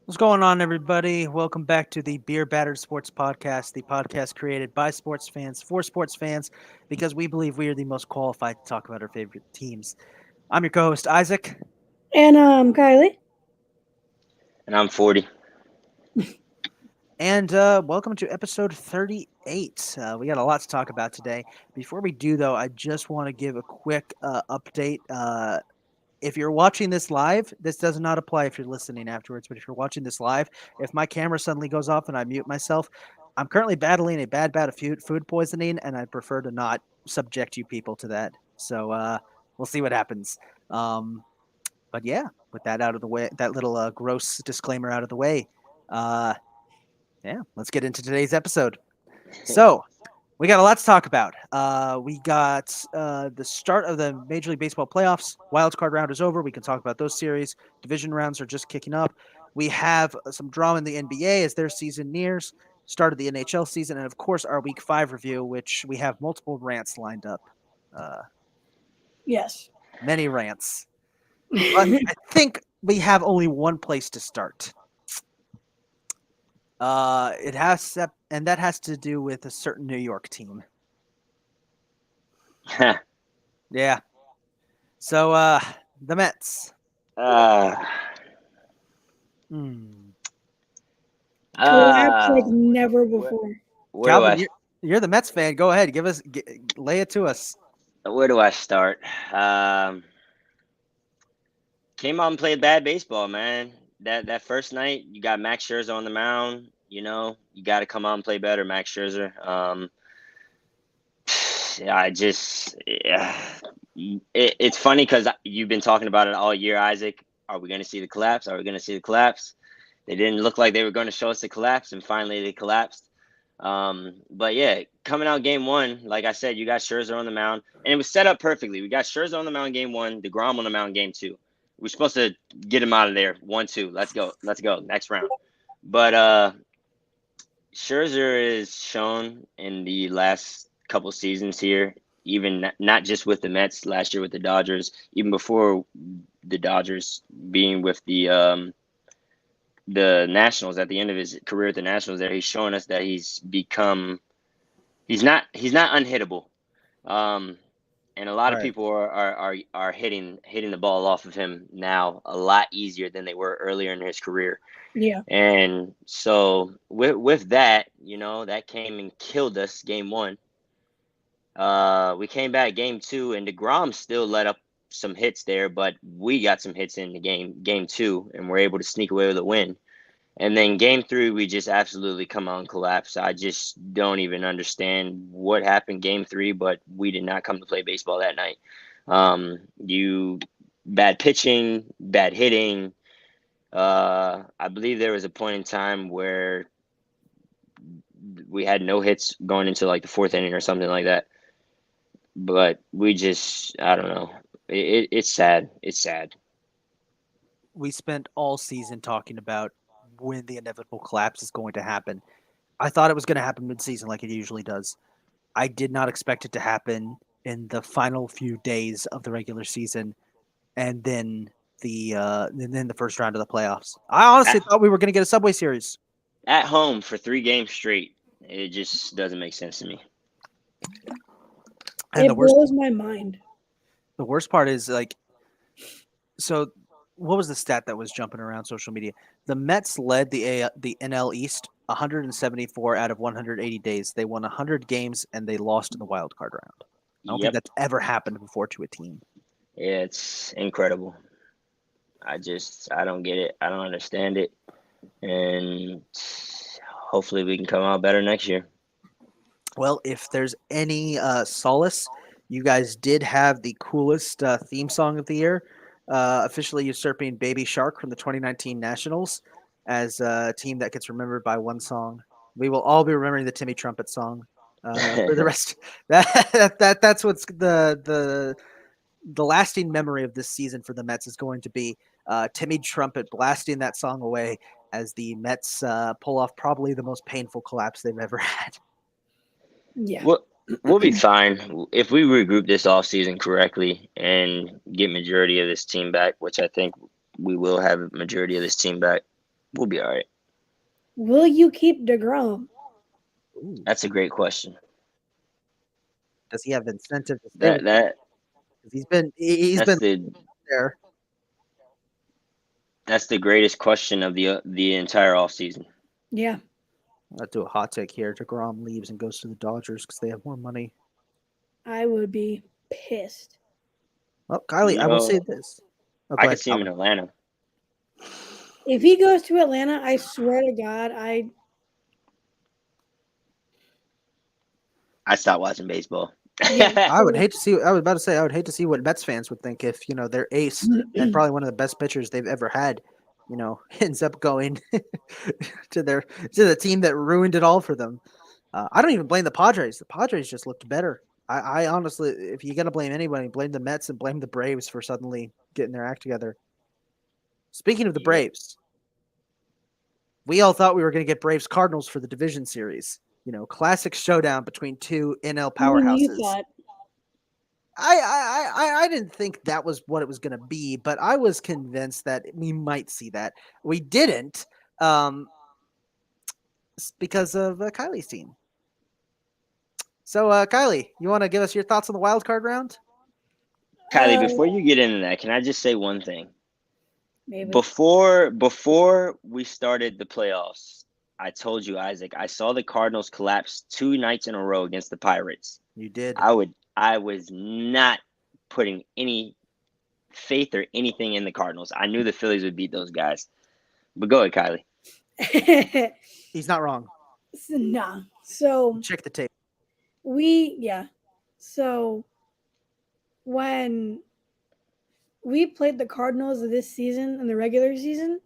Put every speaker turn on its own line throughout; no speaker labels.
What's going on, everybody? Welcome back to the Beer Battered Sports Podcast, the podcast created by sports fans for sports fans, because we believe we are the most qualified to talk about our favorite teams. I'm your co-host Isaac,
And Kylie.
And I'm 40.
and welcome to episode 38. We got a lot to talk about today. Before we do, though, I just want to give a quick update. If you're watching this live, this does not apply if you're listening afterwards. But if you're watching this live, if my camera suddenly goes off and I mute myself, I'm currently battling a bad bout of food poisoning, and I prefer to not subject you people to that. So we'll see what happens. But yeah, with that out of the way, that little gross disclaimer out of the way, uh, yeah, let's get into today's episode. So we got a lot to talk about. We got the start of the Major League Baseball playoffs. Wild card round is over. We can talk about those series. Division rounds are just kicking up. We have some drama in the NBA as their season nears. Start of the NHL season, and of course our Week 5 review, which we have multiple rants lined up. Uh,
Yes.
many rants, but I think we have only one place to start. It has, and that has to do with a certain New York team. Yeah. So, the Mets.
uh,
Hmm.
Collapse like
uh,
never
where,
before.
where do
Calvin,
I
you're the Mets fan. Go ahead, lay it to us.
where do I start? Um, Came out and played bad baseball, man. That first night, you got Max Scherzer on the mound. You got to come out and play better, Max Scherzer. Yeah, it's funny because you've been talking about it all year, Isaac. Are we going to see the collapse? Are we going to see the collapse? They didn't look like they were going to show us the collapse, and finally they collapsed. But yeah, coming out game one, like I said, you got Scherzer on the mound, and it was set up perfectly. We got Scherzer on the mound game one, DeGrom on the mound game two. We're supposed to get him out of there. 1-2. Let's go. Next round. But Scherzer is shown in the last couple seasons here, even not just with the Mets last year with the Dodgers, even before the Dodgers being with the Nationals at the end of his career at the Nationals there, he's showing us that he's not unhittable. Um, and a lot of
Right.
people are hitting the ball off of him now a lot easier than they were earlier in his career.
Yeah.
And so with that, that came and killed us game one. We came back game two, and DeGrom still let up some hits there, but we got some hits in the game two, and we're able to sneak away with a win. And then game three, we just absolutely come out and collapse. I just don't even understand what happened game three, but we did not come to play baseball that night. You bad pitching, bad hitting. I believe there was a point in time where we had no hits going into like the fourth inning or something like that. But we just, I don't know. It's sad. It's sad.
We spent all season talking about when the inevitable collapse is going to happen. I thought it was going to happen mid-season, like it usually does. I did not expect it to happen in the final few days of the regular season, and then the first round of the playoffs. I honestly
At,
thought we were going to get a Subway Series.
at home for 3 games straight, it just doesn't make sense to me.
And
It blows my mind.
the worst part is like, so what was the stat that was jumping around social media? The Mets led the NL East 174 out of 180 days. They won 100 games and they lost in the wild card round. I don't think
Yep.
that's ever happened before to a team.
It's incredible. I don't get it. I don't understand it. And hopefully we can come out better next year.
Well, if there's any solace, you guys did have the coolest theme song of the year, officially usurping Baby Shark from the 2019 Nationals as a team that gets remembered by one song. We will all be remembering the Timmy Trumpet song for the rest. That's what's the lasting memory of this season for the Mets is going to be Timmy Trumpet blasting that song away as the Mets pull off probably the most painful collapse they've ever had.
Yeah.
We'll be fine if we regroup this off season correctly and get majority of this team back, which I think we will have a majority of this team back. We'll be all right.
Will you keep DeGrom?
Ooh,
That's a great question.
does he have incentive to stay?
That that
'Cause he's
that's
been
the
there.
that's the greatest question of the entire offseason.
Yeah.
I'll do a hot take here. DeGrom leaves and goes to the Dodgers because they have more money.
I would be pissed.
Well, Kylie, I will say this. Oh, go
I
ahead,
could see him in
Calvin.
Atlanta.
If he goes to Atlanta, I swear to God,
I stopped watching baseball.
Yeah.
I would hate to see. I was about to say I would hate to see what Mets fans would think if their ace and probably one of the best pitchers they've ever had, ends up going to the team that ruined it all for them. I don't even blame the Padres. The Padres just looked better. I honestly, if you're gonna blame anybody, blame the Mets and blame the Braves for suddenly getting their act together. Speaking of the
Yeah.
Braves, we all thought we were going to get Braves Cardinals for the division series. Classic showdown between two NL
You
powerhouses.
thought.
I didn't think that was what it was going to be, but I was convinced that we might see that. We didn't, because of Kylie's team. So, Kylie, you want to give us your thoughts on the wild card round?
Kylie, before you get into that, can I just say one thing?
Maybe.
Before we started the playoffs, I told you, Isaac, I saw the Cardinals collapse 2 nights in a row against the Pirates.
You did.
I was not putting any faith or anything in the Cardinals. I knew the Phillies would beat those guys. But go ahead, Kylie.
He's not wrong.
Nah. So
Check the tape.
So when we played the Cardinals this season in the regular season,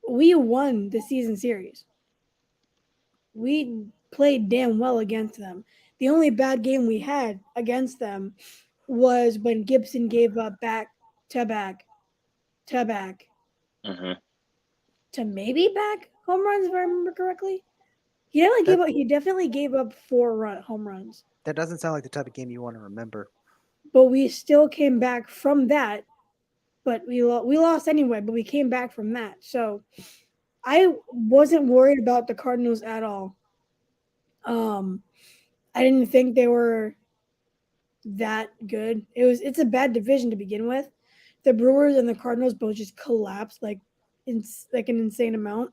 we won the season series. We played damn well against them. The only bad game we had against them was when Gibson gave up back to back
Mm-hmm.
to maybe back home runs, if I remember correctly. He definitely gave up 4 home runs.
That doesn't sound like the type of game you want to remember.
But we still came back from that. But we lost anyway, but we came back from that. So I wasn't worried about the Cardinals at all. I didn't think they were that good. It's a bad division to begin with. The Brewers and the Cardinals both just collapsed like an insane amount.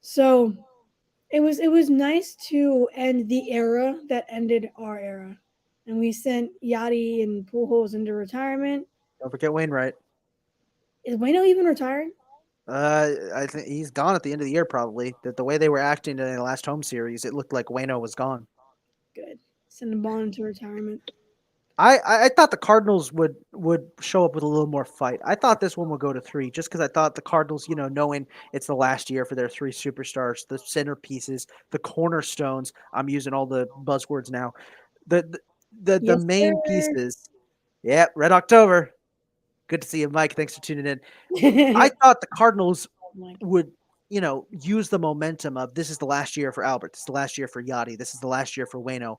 So it was nice to end the era that ended our era. And we sent Yachty and Pujols into retirement.
Don't forget Wainwright.
Is Waino even retired?
I think he's gone at the end of the year probably. The way they were acting in the last home series, it looked like Waino was gone.
Good. Send him on into retirement.
I thought the Cardinals would show up with a little more fight. I thought this one would go to 3 just because I thought the Cardinals, knowing it's the last year for their 3 superstars, the centerpieces, the cornerstones. I'm using all the buzzwords now. The
Yes,
main
sir.
pieces. Yeah, Red October. Good to see you, Mike. Thanks for tuning in. I thought the Cardinals would, use the momentum of this is the last year for Albert. This is the last year for Yachty. This is the last year for Waino.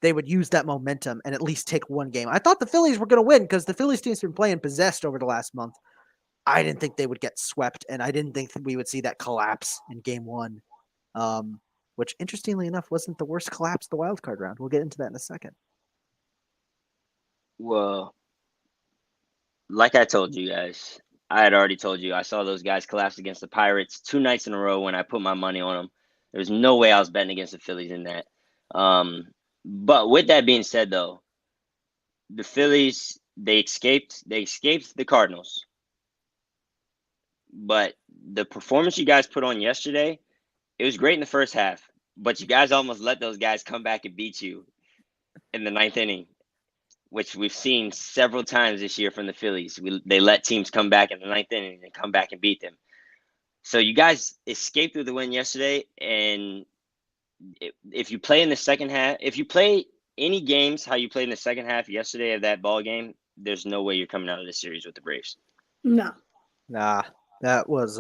They would use that momentum and at least take one game. I thought the Phillies were going to win because the Phillies team's been playing possessed over the last month. I didn't think they would get swept, and I didn't think that we would see that collapse in game 1, which, interestingly enough, wasn't the worst collapse of the wild card round. We'll get into that in a second.
Well, like I told you guys, I had already told you, I saw those guys collapse against the Pirates 2 nights in a row when I put my money on them. There was no way I was betting against the Phillies in that. But with that being said, though, the Phillies, they escaped the Cardinals. But the performance you guys put on yesterday, it was great in the first half. But you guys almost let those guys come back and beat you in the 9th inning, which we've seen several times this year from the Phillies. They let teams come back in the 9th inning and come back and beat them. So you guys escaped with the win yesterday, and if you play in the second half, if you play any games how you played in the second half yesterday of that ball game, there's no way you're coming out of this series with the Braves.
No.
Nah, that was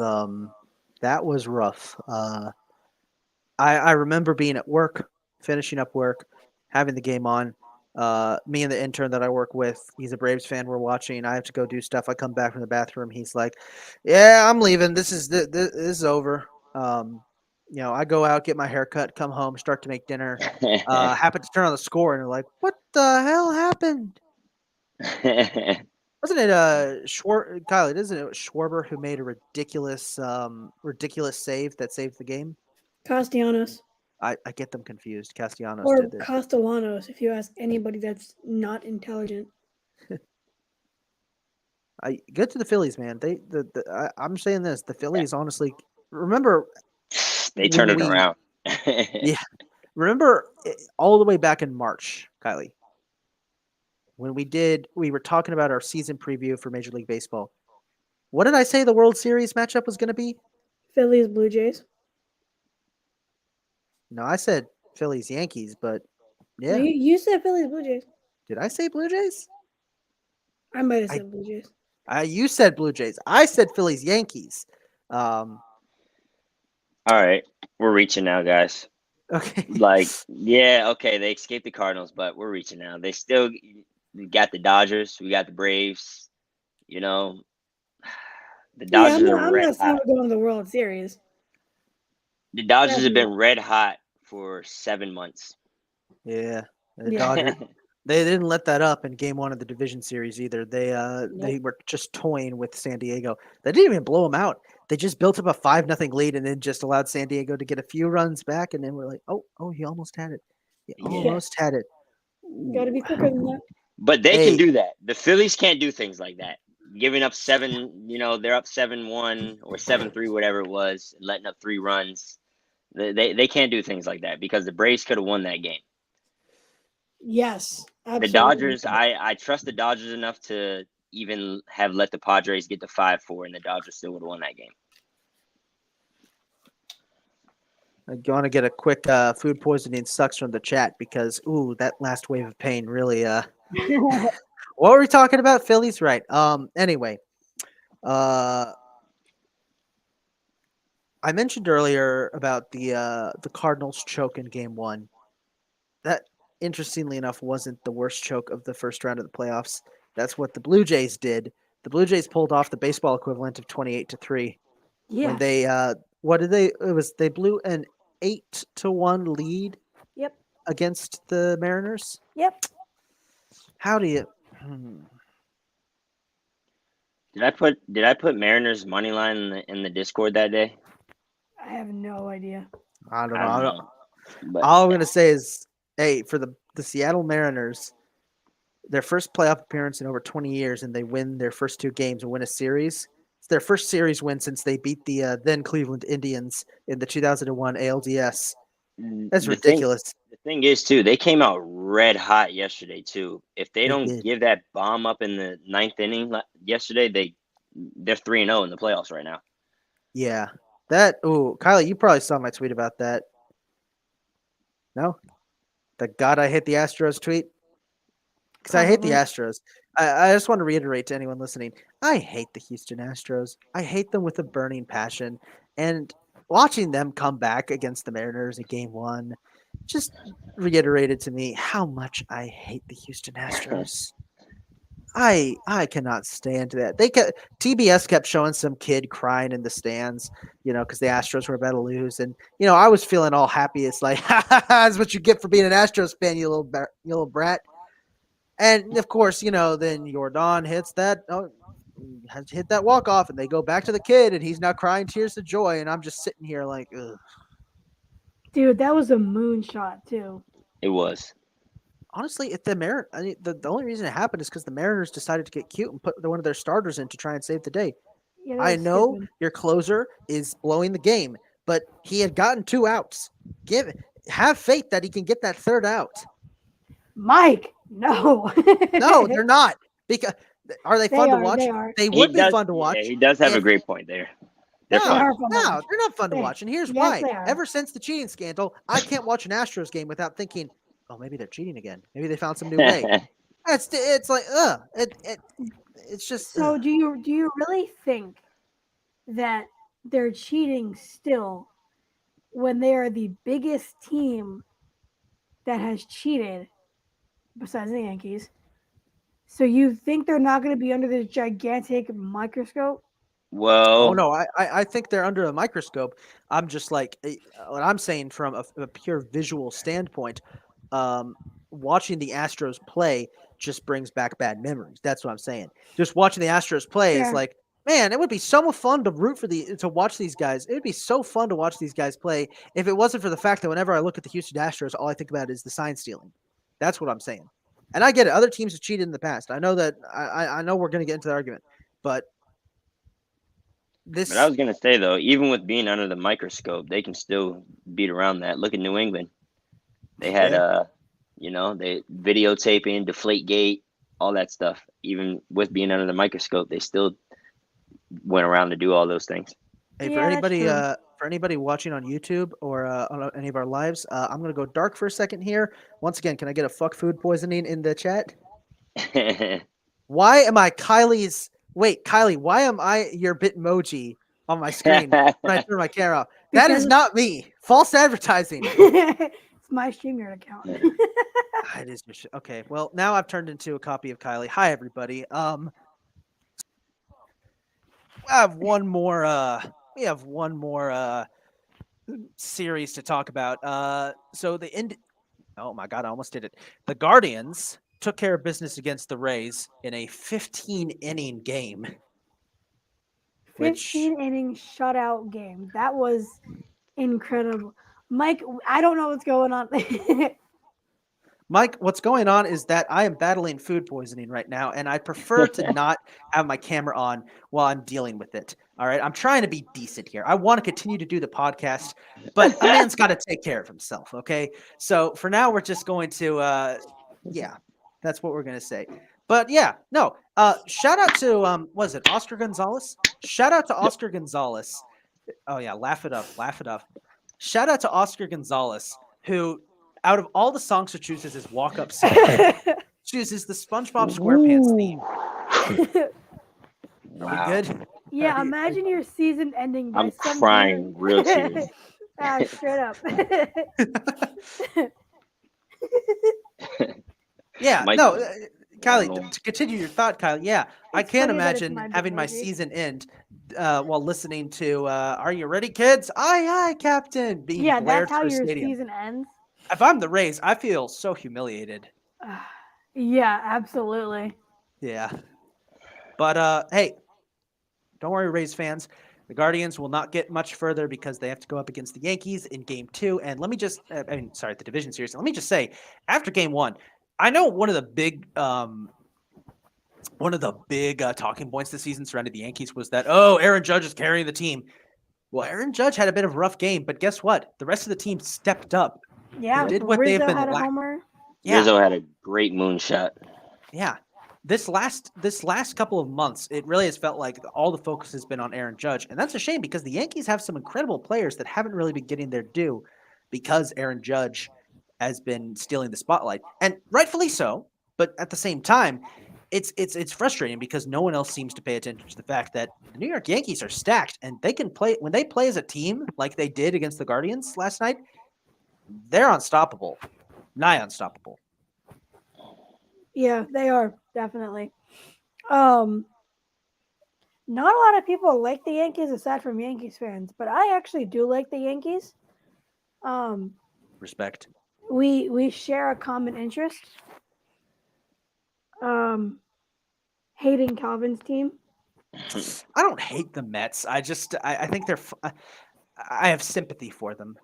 rough. I remember being at work, finishing up work, having the game on, Me and the intern that I work with, he's a Braves fan. We're watching. I have to go do stuff. I come back from the bathroom. He's like, "Yeah, I'm leaving. This is over." I go out, get my hair cut, come home, start to make dinner. Happen to turn on the score, and they're like, "What the hell happened?" Wasn't it Kylie? Isn't it Schwarber who made a ridiculous save that saved the game?
Castellanos
I get them confused. Castellanos
or
did this.
Castellanos, if you ask anybody that's not intelligent.
I get to the Phillies, man. I'm saying this. The Phillies, honestly, remember
They turned
when
it around.
Yeah, remember all the way back in March, Kylie, when we were talking about our season preview for Major League Baseball. What did I say the World Series matchup was going to be?
Phillies, Blue Jays.
No, I said Phillies, Yankees, but
No,
yeah,
you said Phillies, Blue Jays.
did I say Blue Jays?
I might have
I-
said Blue Jays.
You said Blue Jays. I said Phillies, Yankees.
All right, we're reaching now, guys.
Okay.
Like, yeah, okay, they escaped the Cardinals, but we're reaching now. They still we got the Dodgers, we got the Braves. You know, the
Yeah,
Dodgers are
I'm
red
not saying
hot.
we're going to the World Series.
The Dodgers have
Definitely.
been red hot for 7 months.
Yeah, the
Yeah.
Dodgers. They didn't let that up in Game 1 of the division series either. They
Nope.
were just toying with San Diego. They didn't even blow them out. They just built up a 5-0 lead and then just allowed San Diego to get a few runs back. And then we're like, oh, he almost had it. He
Yeah.
almost had it.
Got to be quicker than that.
But they
Hey.
can do that. The Phillies can't do things like that. Giving up 7, they're up 7-1 or 7-3, whatever it was, and letting up 3 runs. They can't do things like that because the Braves could have won that game.
Yes, absolutely.
The Dodgers, I trust the Dodgers enough to even have let the Padres get to 5-4, and the Dodgers still would have won that game.
I'm going to get a quick food poisoning sucks from the chat because, that last wave of pain really. What were we talking about? Phillies, right? Anyway, I mentioned earlier about the Cardinals choke in Game 1. That, interestingly enough, wasn't the worst choke of the first round of the playoffs. That's what the Blue Jays did. The Blue Jays pulled off the baseball equivalent of 28-3
Yeah.
when they what did they? It was they blew an 8-1 lead.
Yep.
Against the Mariners.
Yep.
How do you?
Did I put Mariners money line in the Discord that day?
I have no idea.
I don't
I don't
know.
know. But
All I'm gonna say is, hey, for the Seattle Mariners, their first playoff appearance in over 20 years, and they win their first 2 games and win a series. It's their first series win since they beat the then Cleveland Indians in the 2001 ALDS. That's ridiculous.
The thing is, too, they came out red hot yesterday, too. If they don't
did.
give that bomb up in the 9th inning yesterday, they're 3-0 in the playoffs right now.
Yeah. Kylie, you probably saw my tweet about that. No? The God I hate the Astros tweet? Because I hate the Astros. I just want to reiterate to anyone listening, I hate the Houston Astros. I hate them with a burning passion. And watching them come back against the Mariners in Game 1 just reiterated to me how much I hate the Houston Astros. I cannot stand that. TBS kept showing some kid crying in the stands, because the Astros were about to lose, and I was feeling all happy. It's like, that's what you get for being an Astros fan, you little brat. And of course, then Yordan hits that hit that walk off, and they go back to the kid, and he's now crying tears of joy, and I'm just sitting here like, ugh.
Dude, that was a moonshot too.
It was.
Honestly, if the only reason it happened is because the Mariners decided to get cute and put one of their starters in to try and save the day.
Yeah,
I know your closer is blowing the game, but he had gotten 2 outs. Have faith that he can get that 3rd out.
Mike, no.
No, they're not. Because are they fun to watch?
They are.
They would be fun to watch.
Yeah, he does have a great point there.
No,
They're fun.
they're not fun to watch, and here's
Yes,
why.
they are.
Ever since the cheating scandal, I can't watch an Astros game without thinking, oh, maybe they're cheating again. Maybe they found some new way. It's like, it's just.
So do you really think that they're cheating still when they are the biggest team that has cheated besides the Yankees. So you think they're not going to be under this gigantic microscope?
Oh
Well,
no, I think they're under a microscope. I'm just like what I'm saying from a pure visual standpoint. Um, Watching the Astros play just brings back bad memories. That's what I'm saying. Just watching the Astros play is
Yeah.
like, man, it would be so much fun to to watch these guys. It would be so fun to watch these guys play if it wasn't for the fact that whenever I look at the Houston Astros, all I think about is the sign stealing. That's what I'm saying. And I get it. Other teams have cheated in the past. I know that. I know we're going to get into the argument, but
but I
this
was gonna say though, even with being under the microscope, they can still beat around that. Look at New England. They had
Yeah.
they videotaping, deflate gate, all that stuff. Even with being under the microscope, they still went around to do all those things.
Hey,
Yeah, that's true.
for anybody watching on YouTube or on any of our lives, I'm gonna go dark for a second here. Once again, can I get a fuck food poisoning in the chat? Why am I Kylie's? Wait, Kylie, why am I your Bitmoji on my screen when I turn my camera off? That is
Because-
not me. False advertising.
It's my StreamYard account.
It is your shit. Okay, well now I've turned into a copy of Kylie. Hi everybody. I have one more. We have one more series to talk about. So the end. Oh my god, I almost did it. The Guardians took care of business against the Rays in a 15-inning game. Which
15 inning shutout game. That was incredible. Mike, I don't know what's going on.
Mike, what's going on is that I am battling food poisoning right now, and I prefer to not have my camera on while I'm dealing with it. All right, I'm trying to be decent here. I want to continue to do the podcast, but a man's got to take care of himself. Okay, so for now, we're just going to, yeah, that's what we're gonna say. But yeah, no. Shout out to was it Oscar Gonzalez? Shout out to Oscar Gonzalez. Oh yeah, laugh it up, laugh it up. Shout out to Oscar Gonzalez, who out of all the songs to choose as his walk-up song, chooses the SpongeBob SquarePants theme. Are we
Wow.
good?
Yeah,
Are you-
imagine your season ending by
I'm
some
crying real serious.
Straight up.
Yeah,
Mike-
no,
I
Kylie,
don't know.
to continue your thought, Kylie, yeah, I
It's
can't
funny that it's
imagine
my
having my
Bitmoji.
season end while listening to Are You Ready, Kids? Aye, aye, Captain, being
Yeah,
blared
that's how
through a
your
stadium.
season ends.
If I'm the Rays, I feel so humiliated.
Yeah, absolutely.
Yeah. But hey, don't worry, Rays fans. The Guardians will not get much further because they have to go up against the Yankees in Game 2. And let me just, the division series. Let me just say, after Game 1, I know one of the big talking points this season surrounding the Yankees was that, oh, Aaron Judge is carrying the team. Well, Aaron Judge had a bit of a rough game, but guess what? The rest of the team stepped up.
Yeah,
did what they've
Rizzo
been
had a
lack-
homer.
Yeah,
Rizzo had a great moonshot.
yeah. This last couple of months, it really has felt like all the focus has been on Aaron Judge, and that's a shame because the Yankees have some incredible players that haven't really been getting their due because Aaron Judge has been stealing the spotlight, and rightfully so. But at the same time, it's frustrating because no one else seems to pay attention to the fact that the New York Yankees are stacked and they can play when they play as a team like they did against the Guardians last night. They're unstoppable, nigh unstoppable.
Yeah, they are definitely. Not a lot of people like the Yankees aside from Yankees fans, but I actually do like the Yankees.
Respect.
We share a common interest. Hating Calvin's team.
I don't hate the Mets. I think they're. I have sympathy for them.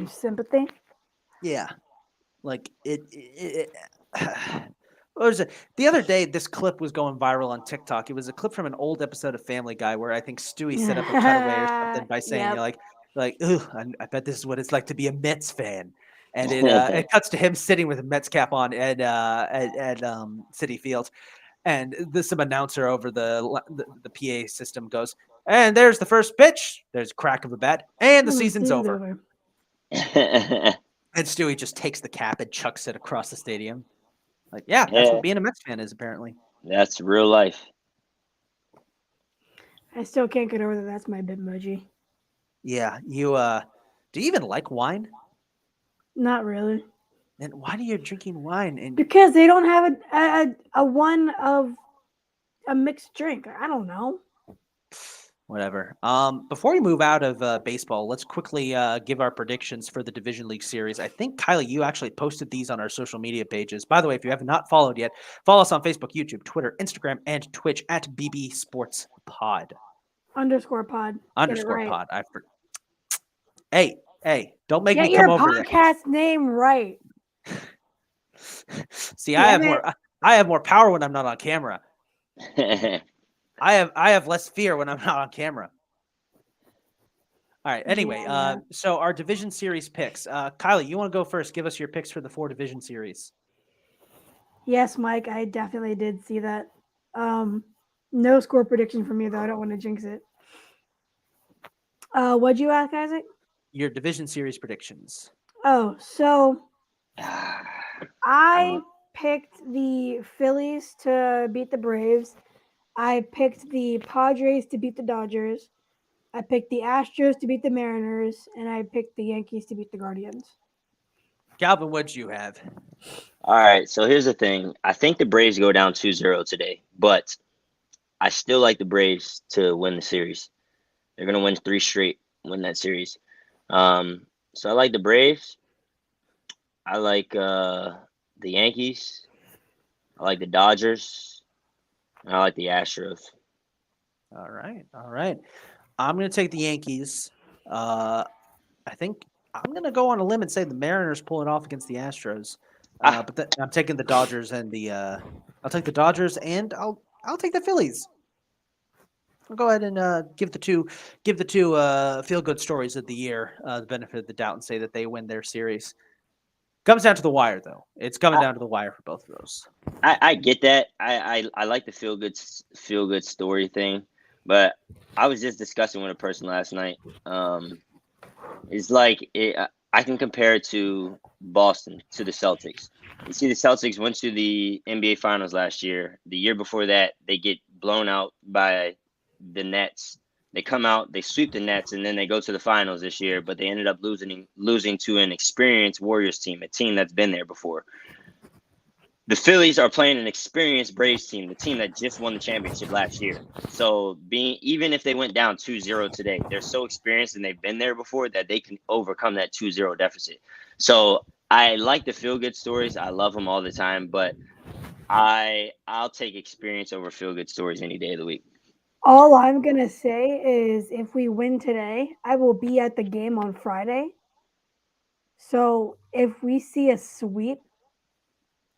Sympathy.
Yeah, like it what was it? The other day, this clip was going viral on TikTok. It was a clip from an old episode of Family Guy where I think Stewie set up a cutaway or something by saying,
Yep.
"You're like, ugh, I bet this is what it's like to be a Mets fan." And it cuts to him sitting with a Mets cap on at Citi Field, and some announcer over the PA system goes, "And there's the first pitch. There's a crack of a bat, and the season's over." And Stewie just takes the cap and chucks it across the stadium. Like, yeah, that's
Yeah.
what being a Mets fan is, apparently.
That's real life.
I still can't get over that. That's my Bitmoji.
Yeah, you do you even like wine?
Not really.
And why do you drinking wine? And
Because they don't have a one of a mixed drink. I don't know.
whatever. Before we move out of baseball, let's quickly give our predictions for the Division League series. I think Kylie, you actually posted these on our social media pages. By the way, if you have not followed yet, follow us on Facebook, YouTube, Twitter, Instagram, and Twitch at BB Sports Pod.
Underscore pod. Get it
Underscore
right.
pod. Hey, don't make
Get
me
your
come over there.
podcast name right.
See, I
Damn
have more power when I'm not on camera. I have less fear when I'm not on camera. All right. Anyway,
Yeah.
so our division series picks. Kylie, you want to go first? Give us your picks for the 4 division series.
Yes, Mike, I definitely did see that. No score prediction from me though. I don't want to jinx it. What'd you ask, Isaac?
Your division series predictions.
Oh, so I picked the Phillies to beat the Braves. I picked the Padres to beat the Dodgers. I picked the Astros to beat the Mariners, and I picked the Yankees to beat the Guardians.
Calvin, what'd you have?
All right, so here's the thing. I think the Braves go down 2-0 today, but I still like the Braves to win the series. They're going to win 3 straight, win that series. So I like the Braves. I like the Yankees. I like the Dodgers. And I like the Astros.
All right. I'm going to take the Yankees. I think I'm going to go on a limb and say the Mariners pull it off against the Astros. But I'm taking the Dodgers and I'll take the Dodgers and I'll take the Phillies. I'll go ahead and give the two feel good stories of the year the benefit of the doubt and say that they win their series. Comes down to the wire though. It's coming down to the wire for both of those.
I get that. I like the feel good story thing, but I was just discussing with a person last night. It's like I can compare it to Boston, to the Celtics. You see, the Celtics went to the NBA Finals last year. The year before that, they get blown out by the Nets. They come out, they sweep the Nets, and then they go to the finals this year. But they ended up losing to an experienced Warriors team, a team that's been there before. The Phillies are playing an experienced Braves team, the team that just won the championship last year. So even if they went down 2-0 today, they're so experienced and they've been there before that they can overcome that 2-0 deficit. So I like the feel-good stories. I love them all the time, but I'll take experience over feel-good stories any day of the week.
All I'm going to say is if we win today, I will be at the game on Friday. So if we see a sweep,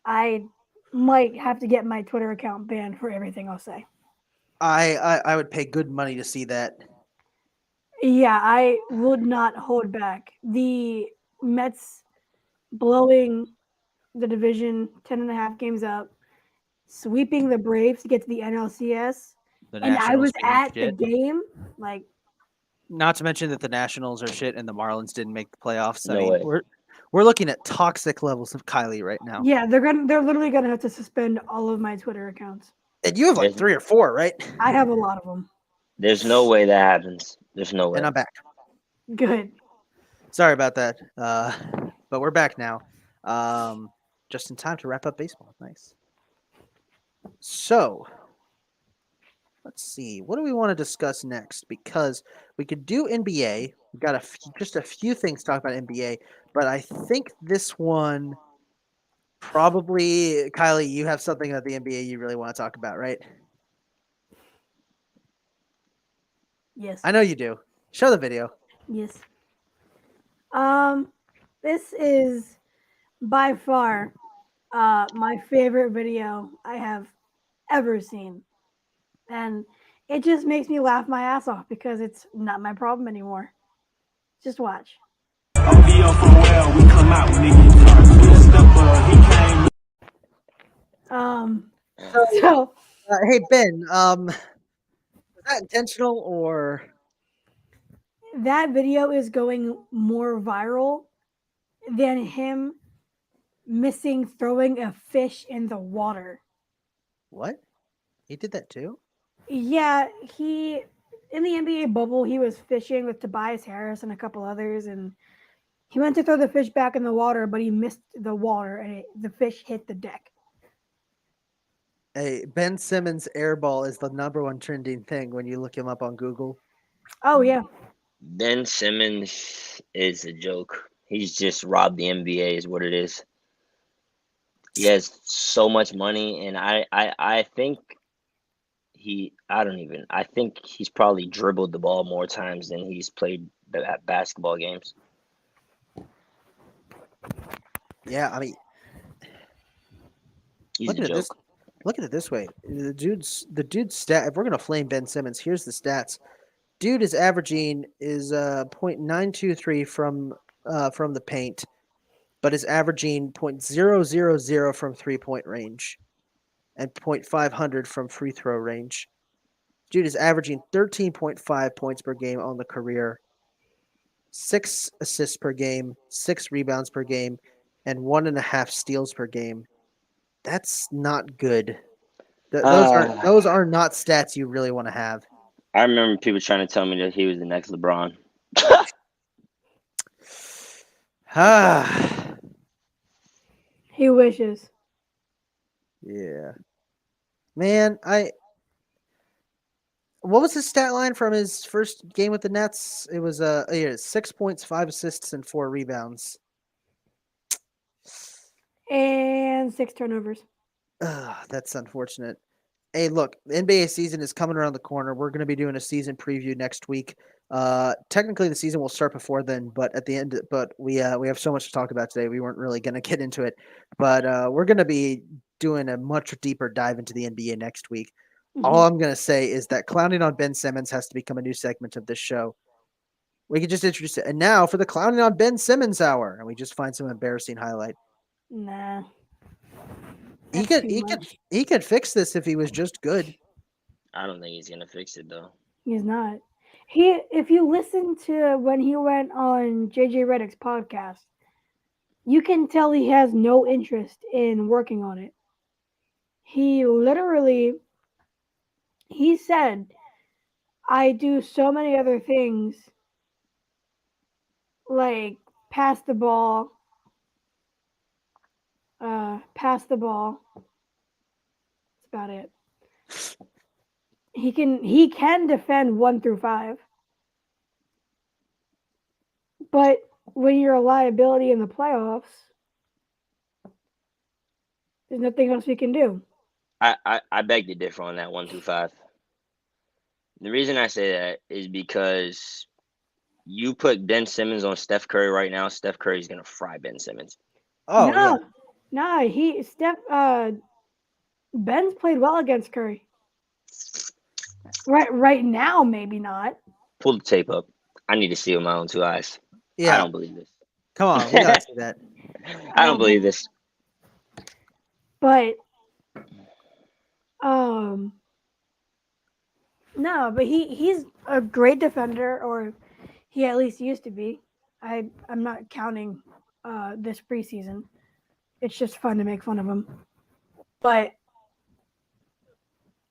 I might have to get my Twitter account banned for everything I'll say.
I would pay good money to see that.
Yeah, I would not hold back. The Mets blowing the division 10.5 games up, sweeping the Braves to get to the NLCS,
The
and I was
Nationals being
at the
shit.
game. Like,
Not to mention that the Nationals are shit and the Marlins didn't make the playoffs.
No way.
We're looking at toxic levels of Kylie right now.
yeah, they're literally gonna have to suspend all of my Twitter accounts.
And you have like
There's-
3 or 4, right?
I have a lot of them.
There's no way that happens. There's no way.
And I'm back.
Good.
Sorry about that. But we're back now. Just in time to wrap up baseball. Nice. So, let's see. What do we want to discuss next? Because we could do NBA. We've got just a few things to talk about NBA, but I think this one probably, Kylie, you have something about the NBA you really want to talk about, right?
Yes.
I know you do. Show the video.
Yes. This is by far my favorite video I have ever seen. And it just makes me laugh my ass off because it's not my problem anymore. Just watch.
OVO for well, we come out when it gets dark. Good stepper, he came.
So
Hey Ben, was that intentional or?
that video is going more viral than him missing throwing a fish in the water.
What? He did that too?
Yeah, in the NBA bubble, he was fishing with Tobias Harris and a couple others, and He went to throw the fish back in the water, but he missed the water and the fish hit the deck.
Hey, Ben Simmons airball is the #1 trending thing when you look him up on Google.
Oh yeah,
Ben Simmons is a joke. He's just robbed the NBA, is what it is. He has so much money, and I think I think he's probably dribbled the ball more times than he's played basketball games.
Yeah, I mean,
He's
look
a
at it
joke.
look at it this way. The dude's stat. If we're gonna flame Ben Simmons, here's the stats. Dude is averaging is .923 from the paint, but is averaging .000 from 3-point range, and .500 from free throw range. Dude is averaging 13.5 points per game on the career, 6 assists per game, 6 rebounds per game, and 1.5 steals per game. That's not good. Those are not stats you really want to have.
I remember people trying to tell me that he was the next LeBron.
Ah,
he wishes.
yeah, man. What was his stat line from his first game with the Nets? It was 6 points, 5 assists, and 4 rebounds.
And 6 turnovers.
That's unfortunate. Hey, look, the NBA season is coming around the corner. We're going to be doing a season preview next week. Technically, the season will start before then, but at the end, we have so much to talk about today. We weren't really going to get into it, but we're going to be doing a much deeper dive into the NBA next week. All I'm going to say is that clowning on Ben Simmons has to become a new segment of this show. We could just introduce it. And now for the clowning on Ben Simmons hour, and we just find some embarrassing highlight.
Nah.
He
That's
could
too
he
much.
could he could fix this if he was just good.
I don't think he's gonna fix it though.
He's not. If you listen to when he went on JJ Redick's podcast, you can tell he has no interest in working on it. He said, I do so many other things like pass the ball. That's about it. He can defend 1 through 5. But when you're a liability in the playoffs, there's nothing else we can do.
I beg to differ on that 1 through 5. The reason I say that is because you put Ben Simmons on Steph Curry right now, Steph Curry's gonna fry Ben Simmons.
Oh yeah.
Ben's played well against Curry. Right now, maybe not.
Pull the tape up. I need to see it with my own 2 eyes.
Yeah.
I don't believe this.
Come on, we gotta see that.
I don't believe this.
But no, but he's a great defender, or he at least used to be. I'm not counting this preseason. It's just fun to make fun of him. But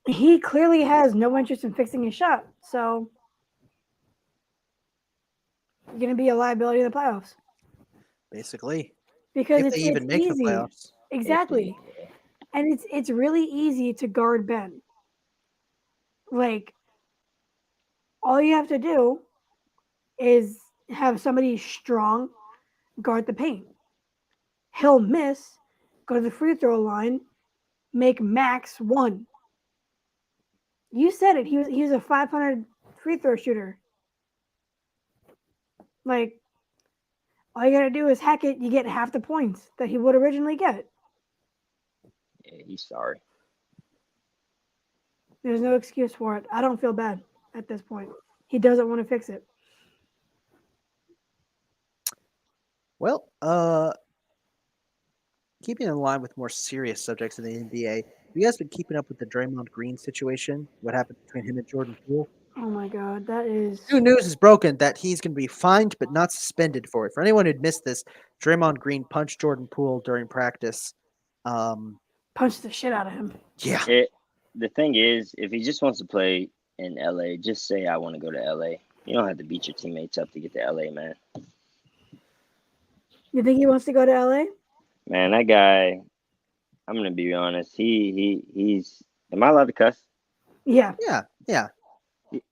he clearly has no interest in fixing his shot. So he's going to be a liability in the playoffs.
Basically.
Because
If they even make
easy.
the playoffs.
Exactly. And it's really easy to guard Ben. Like, all you have to do is have somebody strong guard the paint. He'll miss, go to the free throw line, make max 1. You said it. He was a 500 free throw shooter. Like, all you gotta do is hack it. You get half the points that he would originally get.
Yeah, he's sorry.
There's no excuse for it. I don't feel bad at this point. He doesn't want to fix it.
Well, keeping in line with more serious subjects in the NBA, have you guys been keeping up with the Draymond Green situation? What happened between him and Jordan Poole?
Oh my God, that is.
New news is broken that he's going to be fined but not suspended for it. For anyone who'd missed this, Draymond Green punched Jordan Poole during practice.
Punched the shit out of him.
Yeah.
The thing is, if he just wants to play in LA, just say I want to go to LA. You don't have to beat your teammates up to get to LA, man.
You think he wants to go to LA?
Man, that guy. I'm gonna be honest. He's. Am I allowed to cuss?
Yeah.
Yeah.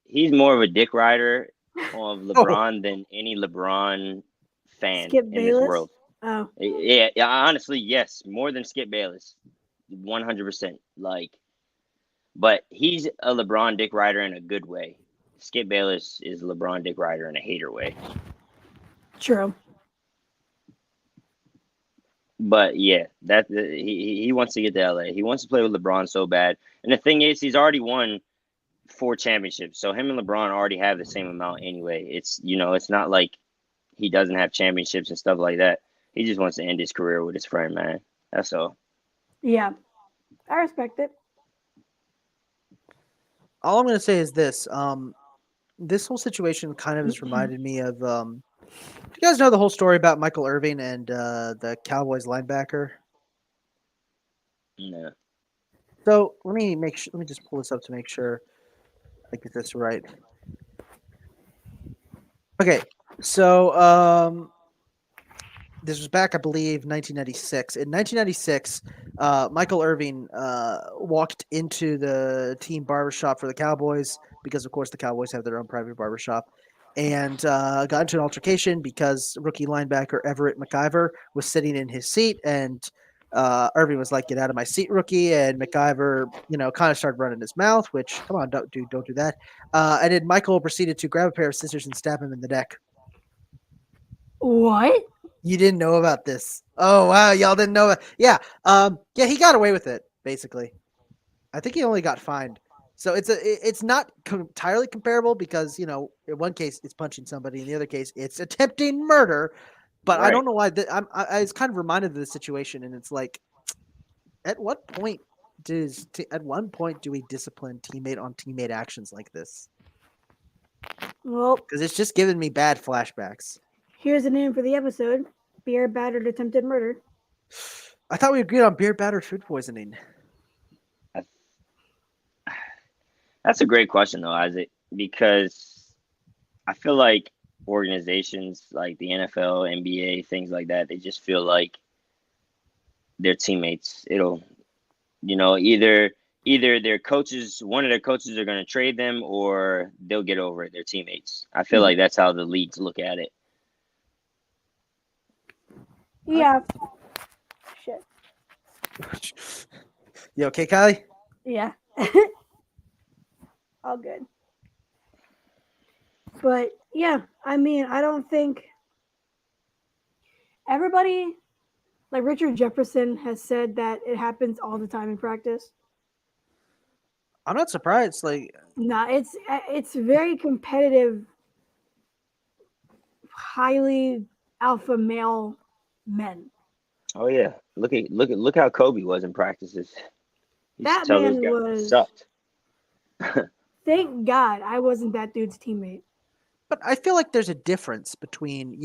He's more of a dick rider of
Oh.
LeBron than any LeBron fan
Skip
in this
Bayless?
world.
Oh.
Yeah, honestly, yes, more than Skip Bayless, 100%. Like, but he's a LeBron dick rider in a good way. Skip Bayless is a LeBron dick rider in a hater way.
True.
But yeah, he wants to get to LA. He wants to play with LeBron so bad. And the thing is, he's already won 4 championships. So him and LeBron already have the same amount anyway. It's it's not like he doesn't have championships and stuff like that. He just wants to end his career with his friend, man. That's all.
Yeah. I respect it.
All I'm gonna say is this. This whole situation kind of has reminded me of you guys know the whole story about Michael Irvin and the Cowboys linebacker?
No.
So let me just pull this up to make sure I get this right. Okay, so this was back, I believe, 1996. In 1996, Michael Irvin walked into the team barbershop for the Cowboys because, of course, the Cowboys have their own private barbershop, and got into an altercation because rookie linebacker Everett McIver was sitting in his seat, and Irvin was like, "Get out of my seat, rookie!" And McIver, kind of started running his mouth. Which, come on, don't do that. And then Michael proceeded to grab a pair of scissors and stab him in the neck.
What?
You didn't know about this? Oh wow, y'all didn't know it. Yeah, he got away with it. Basically, I think he only got fined. So it's not entirely comparable because in one case it's punching somebody, in the other case it's attempting murder. But I don't know why. I was kind of reminded of the situation, and it's like, at what point do we discipline teammate on teammate actions like this?
Well,
Because it's just giving me bad flashbacks.
here's the name for the episode: Beer Battered Attempted Murder.
I thought we agreed on beer battered food poisoning.
That's a great question, though, Isaac, because I feel like organizations like the NFL, NBA, things like that, they just feel like their teammates. It'll, either their coaches, one of their coaches are going to trade them, or they'll get over it, their teammates. I feel like that's how the leagues look at it.
Yeah. Shit.
You okay, Kylie?
Yeah. All good. But yeah, I mean, I don't think everybody, like Richard Jefferson has said that it happens all the time in practice.
I'm not surprised. Like,
No, it's very competitive, highly alpha male men.
Oh yeah, look how Kobe was in practices. You
That
should tell those
man
guys
was-
sucked.
Thank God I wasn't that dude's teammate.
but I feel like there's a difference between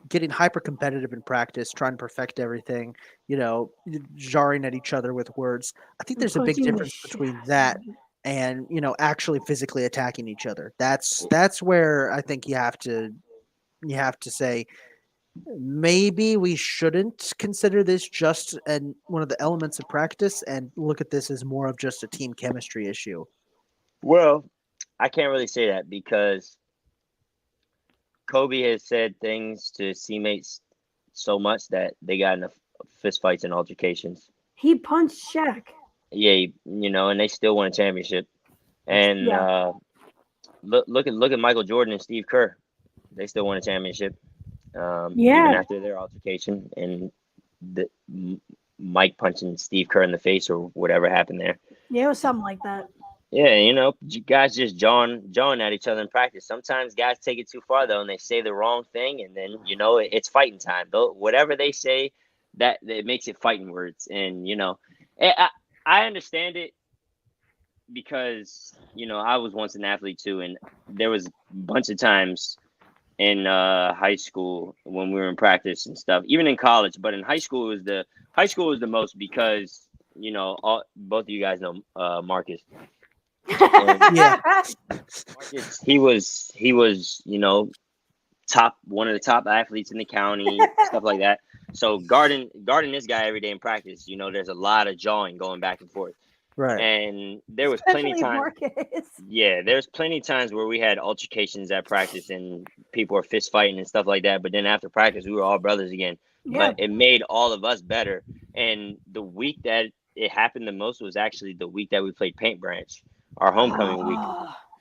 getting hyper competitive in practice, trying to perfect everything, jarring at each other with words. I think there's a big
Punching the
difference
shit
between
out of
that
somebody.
and actually physically attacking each other. That's where I think you have to say, maybe we shouldn't consider this just one of the elements of practice and look at this as more of just a team chemistry issue.
Well, I can't really say that because Kobe has said things to his teammates so much that they got enough fistfights and altercations.
He punched Shaq.
Yeah, and they still won a championship. And
Yeah.
look at Michael Jordan and Steve Kerr. They still won a championship.
Yeah.
Even after their altercation and Mike punching Steve Kerr in the face or whatever happened there.
Yeah, it was something like that.
Yeah, you guys just jawing at each other in practice. Sometimes guys take it too far though, and they say the wrong thing, and then it's fighting time. Though whatever they say, that it makes it fighting words, and I understand it because I was once an athlete too, and there was a bunch of times in high school when we were in practice and stuff, even in college. But in high school was the most because both of you guys know Marcus.
Yeah.
Marcus, he was one of the top athletes in the county, stuff like that. So guarding this guy every day in practice, there's a lot of jawing going back and forth.
Right.
And there was plenty of
Especially
time.
Marcus.
Yeah, there's plenty of times where we had altercations at practice and people were fist fighting and stuff like that. But then after practice, we were all brothers again.
Yeah.
But it made all of us better. And the week that it happened the most was actually the week that we played Paint Branch, our homecoming week.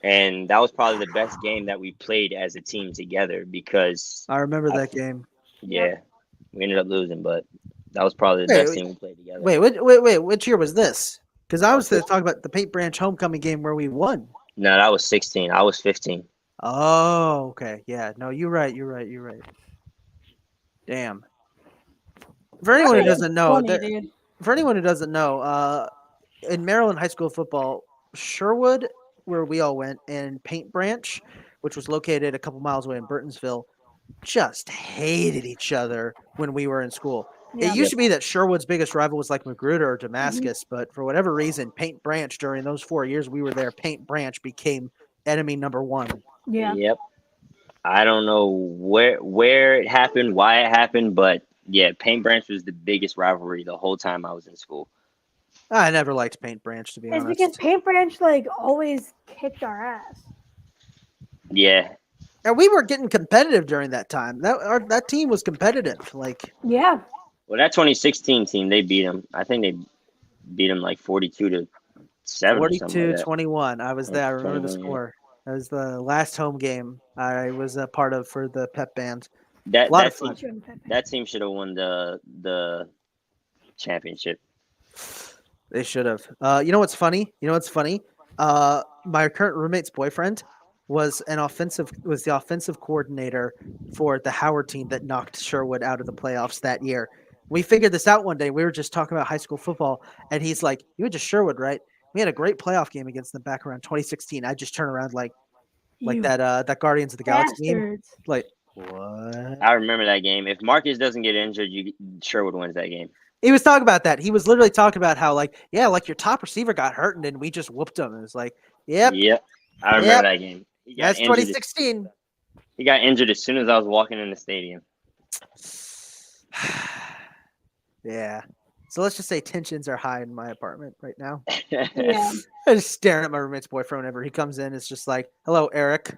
And that was probably the best game that we played as a team together because,
I remember that game.
yeah, we ended up losing, but that was probably the best team we played together.
Wait, which year was this? Because I was talking about the Paint Branch homecoming game where we won.
No, that was 16. I was 15.
Oh, okay. Yeah. No, you're right. Damn. For anyone who doesn't know, in Maryland high school football, Sherwood, where we all went, and Paint Branch, which was located a couple miles away in Burtonsville, just hated each other when we were in school.
Yeah.
It used to be that Sherwood's biggest rival was like Magruder or Damascus, but for whatever reason, Paint Branch, during those 4 years we were there, Paint Branch became enemy number one.
Yeah.
Yep. I don't know where it happened, why it happened, but yeah, Paint Branch was the biggest rivalry the whole time I was in school.
I never liked Paint Branch, to be
It's
honest.
because Paint Branch always kicked our ass.
Yeah.
And we were getting competitive during that time. That team was competitive.
Yeah.
Well, that 2016 team, they beat them. I think they beat them like 42-7 or something like that.
42-21. I was there. I remember the
21, yeah.
score. That was the last home game I was a part of for the pep band.
That
lot of
team should have won the championship.
They should have. You know what's funny? My current roommate's boyfriend was the offensive coordinator for the Howard team that knocked Sherwood out of the playoffs that year. We figured this out one day. We were just talking about high school football, and he's like, "You went to Sherwood, right? We had a great playoff game against them back around 2016." I just turn around like that Guardians of the Galaxy game.
Bastards.
Like, what?
I remember that game. If Marcus doesn't get injured, Sherwood wins that game.
He was talking about that. He was literally talking about how your top receiver got hurt and then we just whooped him. It was like, yep.
I remember that game.
That's 2016.
He got injured as soon as I was walking in the stadium.
Yeah. So let's just say tensions are high in my apartment right now.
Yeah.
I'm just staring at my roommate's boyfriend whenever he comes in. It's just like, hello, Eric.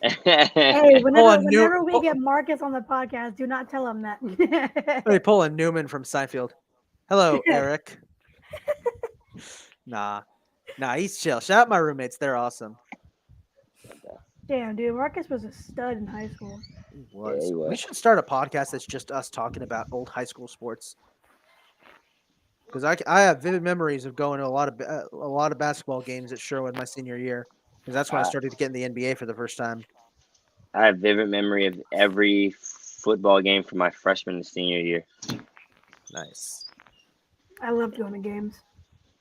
Hey, whenever we
Pull-
get Marcus on the podcast, do not tell him that.
They pull a Newman from Seinfeld. Hello, Eric. Nah, he's chill. Shout out my roommates. They're awesome.
Damn, dude, Marcus was a stud in high school.
He was.
Yeah, he was.
We should start a podcast that's just us talking about old high school sports. Because I have vivid memories of going to a lot of basketball games at Sherwood my senior year. Because that's when I started to get in the NBA for the first time.
I have vivid memory of every football game from my freshman and senior year.
Nice.
I loved going to games.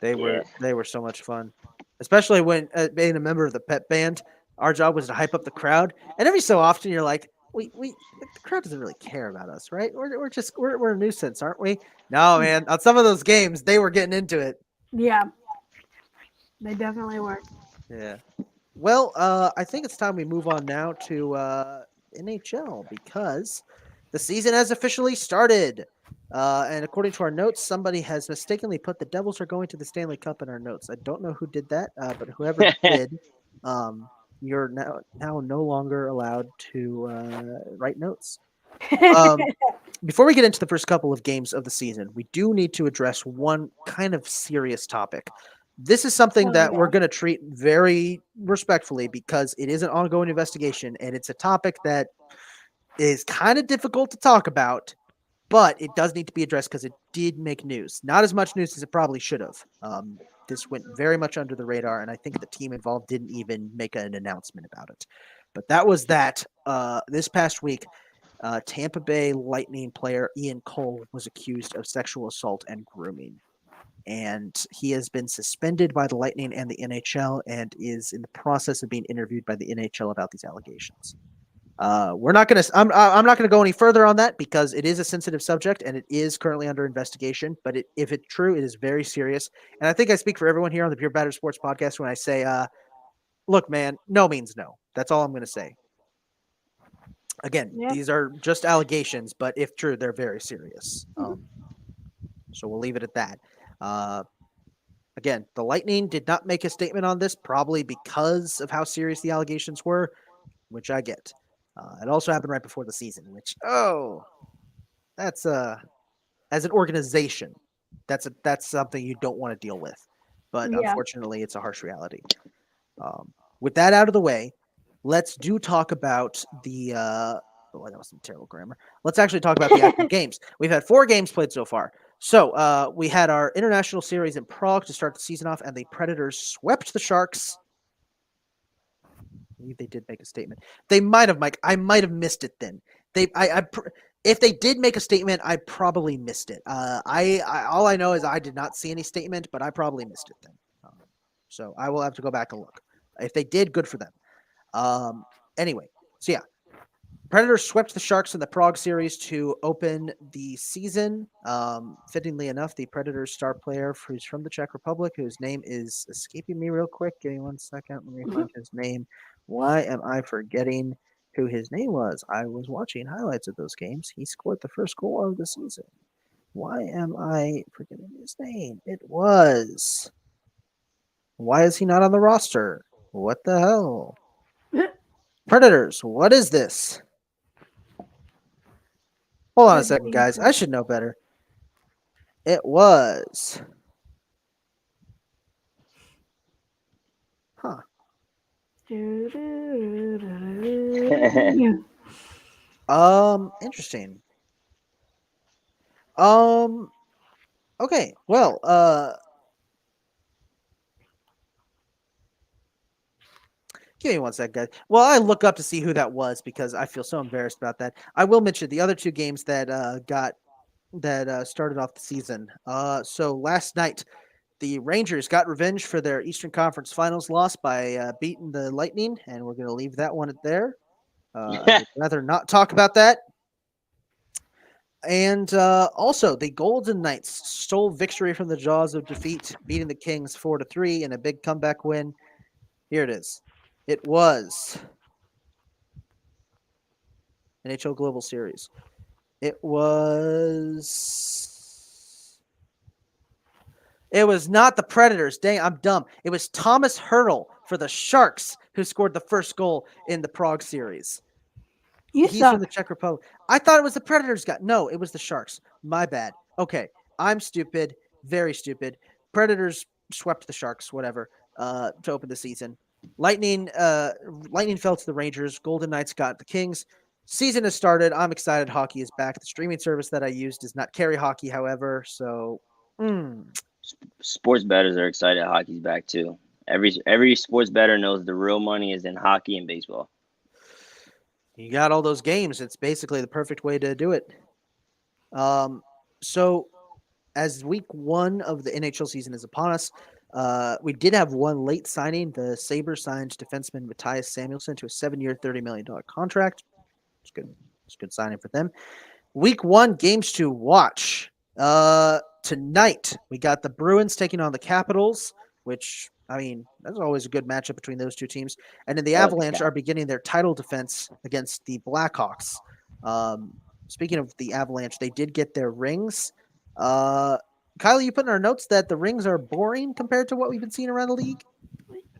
They were so much fun, especially when being a member of the pep band. Our job was to hype up the crowd, and every so often you're like, the crowd doesn't really care about us, right? We're a nuisance, aren't we? No, man. On some of those games, they were getting into it.
Yeah, they definitely were.
Yeah. Well, I think it's time we move on now to NHL because the season has officially started. And according to our notes, somebody has mistakenly put the Devils are going to the Stanley Cup in our notes. I don't know who did that, but whoever did, you're now no longer allowed to write notes. Before we get into the first couple of games of the season, we do need to address one kind of serious topic. This is something that we're going to treat very respectfully because it is an ongoing investigation, and it's a topic that is kind of difficult to talk about, but it does need to be addressed because it did make news. Not as much news as it probably should have. This went very much under the radar, and I think the team involved didn't even make an announcement about it. But that was that. This past week, Tampa Bay Lightning player Ian Cole was accused of sexual assault and grooming. And he has been suspended by the Lightning and the NHL and is in the process of being interviewed by the NHL about these allegations. I'm not going to go any further on that because it is a sensitive subject and it is currently under investigation. But if it's true, it is very serious. And I think I speak for everyone here on the Pure Batter Sports podcast when I say, look, man, no means no. That's all I'm going to say. Again,
Yeah.
these are just allegations, but if true, they're very serious. So we'll leave it at that. Uh, Again, the Lightning did not make a statement on this, probably because of how serious the allegations were, which I get. It also happened right before the season, which that's as an organization, that's something you don't want to deal with. But
Yeah.
unfortunately, it's a harsh reality. With that out of the way, let's talk about the. Oh, that was some terrible grammar. Let's actually talk about the actual games. We've had 4 games played so far. So we had our international series in Prague to start the season off, and the Predators swept the Sharks. I believe they did make a statement. They might have, Mike. I might have missed it then. If they did make a statement, I probably missed it. All I know is I did not see any statement, but I probably missed it then. So I will have to go back and look. If they did, good for them. Anyway, so yeah, Predators swept the Sharks in the Prague series to open the season. Fittingly enough, the Predators star player who's from the Czech Republic, whose name is escaping me real quick. Give me 1 second. Let me find his name. Why am I forgetting who his name was? I was watching highlights of those games. He scored the first goal of the season. Why am I forgetting his name? It was. Why is he not on the roster? What the hell? Predators, what is this? Hold on a second, guys. I should know better. It was. Huh. Interesting. Okay. Well, give me 1 sec, guys. Well, I look up to see who that was because I feel so embarrassed about that. I will mention the other 2 games that started off the season. So last night, the Rangers got revenge for their Eastern Conference Finals loss by beating the Lightning, and we're going to leave that one at there. I would rather not talk about that. And also, the Golden Knights stole victory from the jaws of defeat, beating the Kings 4-3 in a big comeback win. Here it is. It was NHL Global Series. It was not the Predators. Dang, I'm dumb. It was Thomas Hertl for the Sharks who scored the first goal in the Prague series. He's from the Czech Republic. I thought it was the Predators guy. No, it was the Sharks. My bad. Okay, I'm stupid. Very stupid. Predators swept the Sharks, whatever, to open the season. Lightning fell to the Rangers. Golden Knights got the Kings. Season has started. I'm excited. Hockey is back. The streaming service that I use does not carry hockey, however. So,
Sports bettors are excited hockey's back too. Every sports bettor knows the real money is in hockey and baseball.
You got all those games. It's basically the perfect way to do it. So as week 1 of the NHL season is upon us, we did have one late signing. The Sabres signed defenseman Matthias Samuelsson to a 7-year, $30 million contract. It's good. It's a good signing for them. Week 1 games to watch. Tonight we got the Bruins taking on the Capitals, which, I mean, that's always a good matchup between those 2 teams. And then the Avalanche are beginning their title defense against the Blackhawks. Speaking of the Avalanche, they did get their rings. Kylie, you put in our notes that the rings are boring compared to what we've been seeing around the league?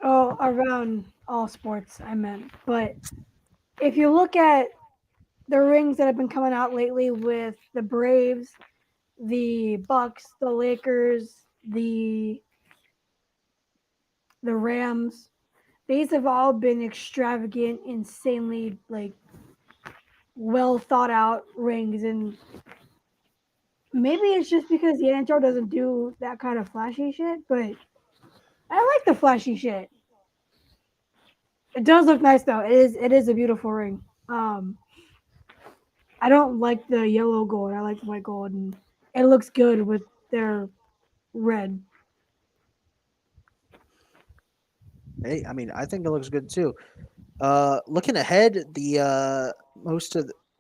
Oh, around all sports, I meant. But if you look at the rings that have been coming out lately with the Braves, the Bucks, the Lakers, the Rams, these have all been extravagant, insanely well thought out rings, and maybe it's just because the NHL doesn't do that kind of flashy shit, but I like the flashy shit. It does look nice though. It is a beautiful ring. I don't like the yellow gold. I like the white gold, and it looks good with their red.
Hey, I mean, I think it looks good too. Looking ahead, the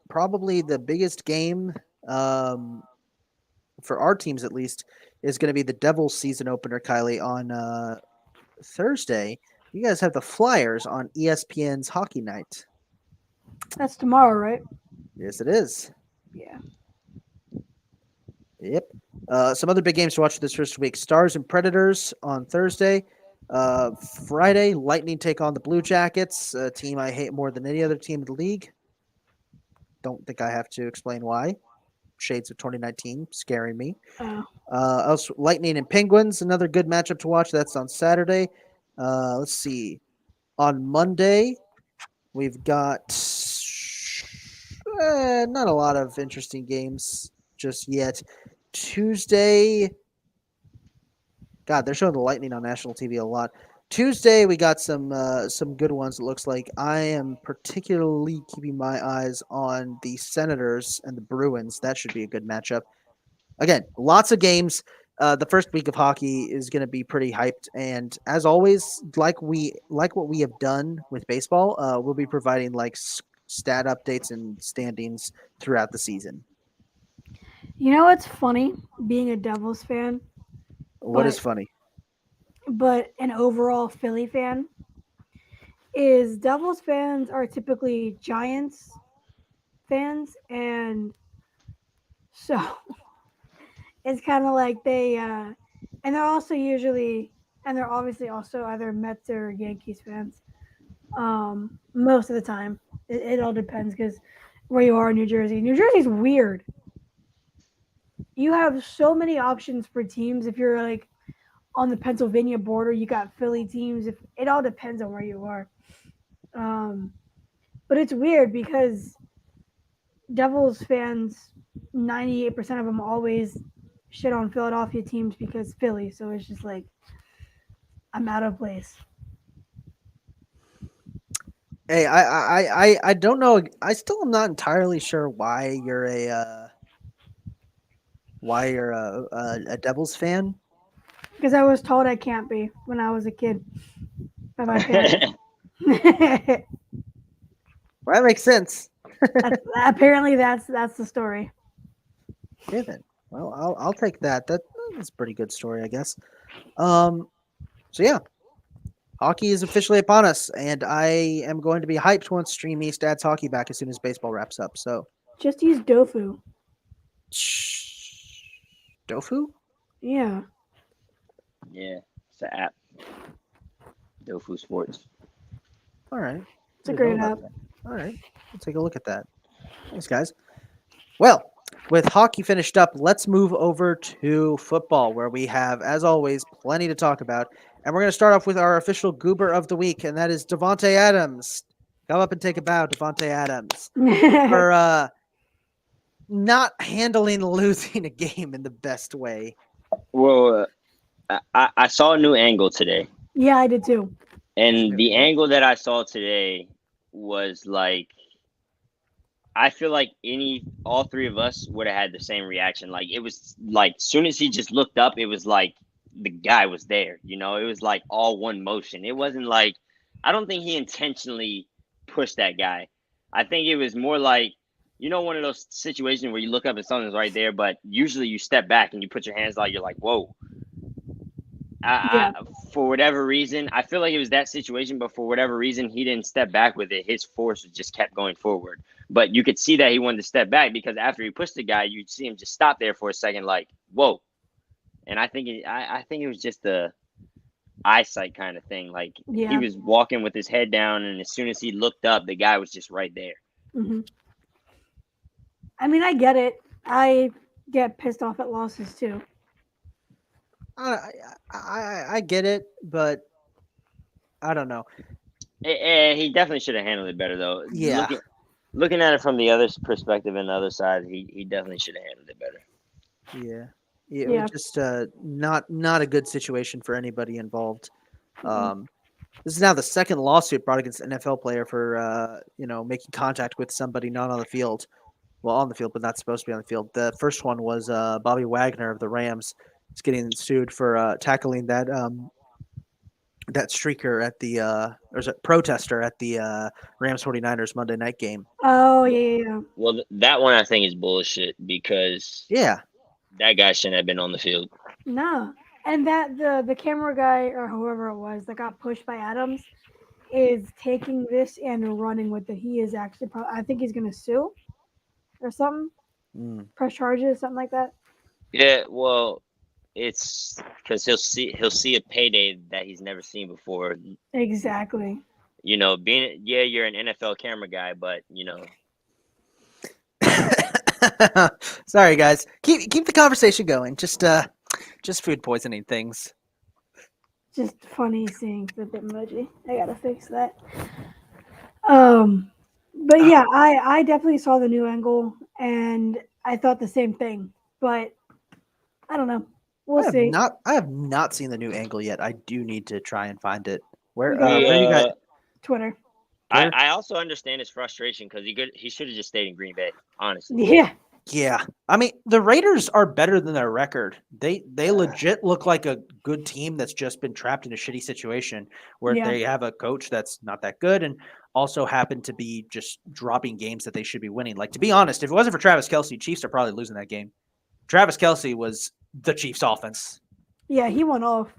probably the biggest game for our teams at least is going to be the Devils season opener, Kylie, on Thursday. You guys have the Flyers on ESPN's Hockey Night.
That's tomorrow, right?
Yes, it is.
Yeah.
Yep. Some other big games to watch this first week: Stars and Predators on Thursday. Friday, Lightning take on the Blue Jackets, a team I hate more than any other team in the league. Don't think I have to explain why. Shades of 2019 scaring me.
Oh.
Also, Lightning and Penguins, another good matchup to watch. That's on Saturday. Let's see. On Monday, we've got not a lot of interesting games just yet. Tuesday, God, they're showing the Lightning on national TV a lot. Tuesday, we got some good ones. It looks like I am particularly keeping my eyes on the Senators and the Bruins. That should be a good matchup. Again, lots of games. The first week of hockey is going to be pretty hyped, and as always, like what we have done with baseball, we'll be providing like stat updates and standings throughout the season.
You know what's funny? Being a Devils fan,
What is
But-
funny?
but an overall Philly fan, is Devils fans are typically Giants fans, and so it's kind of like and they're also usually, and they're obviously also either Mets or Yankees fans. Most of the time, it all depends because where you are in New Jersey. New Jersey's weird. You have so many options for teams. If you're like on the Pennsylvania border, you got Philly teams. If it all depends on where you are. But it's weird because Devils fans, 98% of them always shit on Philadelphia teams because Philly. So it's just like I'm out of place.
Hey, I don't know. I still am not entirely sure why you're a Devils fan.
Because I was told I can't be when I was a kid by my parents.
Well, that makes sense.
Apparently, that's the story.
Yeah, then. Well, I'll take that. That's a pretty good story, I guess. So yeah, hockey is officially upon us, and I am going to be hyped once Stream East adds hockey back as soon as baseball wraps up. So,
Just use Dofu.
Dofu?
Yeah.
Yeah, it's an app. Dofu Sports.
All right.
It's a
Didn't
great
know
app.
about that. All right, we'll take a look at that. Thanks, guys. Well, with hockey finished up, let's move over to football, where we have, as always, plenty to talk about. And we're going to start off with our official goober of the week, and that is Davante Adams. Come up and take a bow, Davante Adams, for not handling losing a game in the best way.
Well, I saw a new angle today,
Yeah, I did too.
and the angle that I saw today was like, I feel like all three of us would have had the same reaction. Like it was like, as soon as he just looked up, it was like the guy was there. You know, it was like all one motion. It wasn't like, I don't think he intentionally pushed that guy. I think it was more like, you know, one of those situations where you look up and something's right there, but usually you step back and you put your hands out, you're like, whoa. For whatever reason, I feel like it was that situation, but for whatever reason, he didn't step back with it. His force just kept going forward. But you could see that he wanted to step back because after he pushed the guy, you'd see him just stop there for a second, like, whoa. And I think it was just the eyesight kind of thing. Like
Yeah.
he was walking with his head down, and as soon as he looked up, the guy was just right there.
Hmm. I mean, I get it. I get pissed off at losses too.
I get it, but I don't know.
He definitely should have handled it better, though.
Yeah.
Looking at it from the other perspective and the other side, he definitely should have handled it better.
Yeah. It
Yeah.
was just not a good situation for anybody involved. This is now the second lawsuit brought against an NFL player for making contact with somebody not on the field. Well, on the field, but not supposed to be on the field. The first one was Bobby Wagner of the Rams. He's getting sued for tackling that streaker at the or is it protester at the Rams 49ers Monday night game.
Oh yeah.
Well, that one I think is bullshit because
Yeah.
that guy shouldn't have been on the field.
No. And that the camera guy or whoever it was that got pushed by Adams, is taking this and running with it. He is actually I think he's going to sue or something,
Mm.
press charges, something like that.
Yeah, well, it's because he'll see a payday that he's never seen before.
Exactly.
You know, you're an NFL camera guy, but
Sorry, guys. Keep the conversation going. Just food poisoning things.
Just funny seeing the emoji. I gotta fix that. But yeah, I definitely saw the new angle and I thought the same thing. But I don't know. We'll see.
I have not seen the new angle yet. I do need to try and find it. Where
You gotta
where you got?
Twitter.
Twitter?
I also understand his frustration because he should have just stayed in Green Bay, honestly.
Yeah.
Yeah, I mean the Raiders are better than their record. They legit look like a good team that's just been trapped in a shitty situation where
Yeah.
they have a coach that's not that good and also happen to be just dropping games that they should be winning. Like, to be honest, if it wasn't for Travis Kelce, Chiefs are probably losing that game. Travis Kelce was the Chiefs' offense.
Yeah, he went off.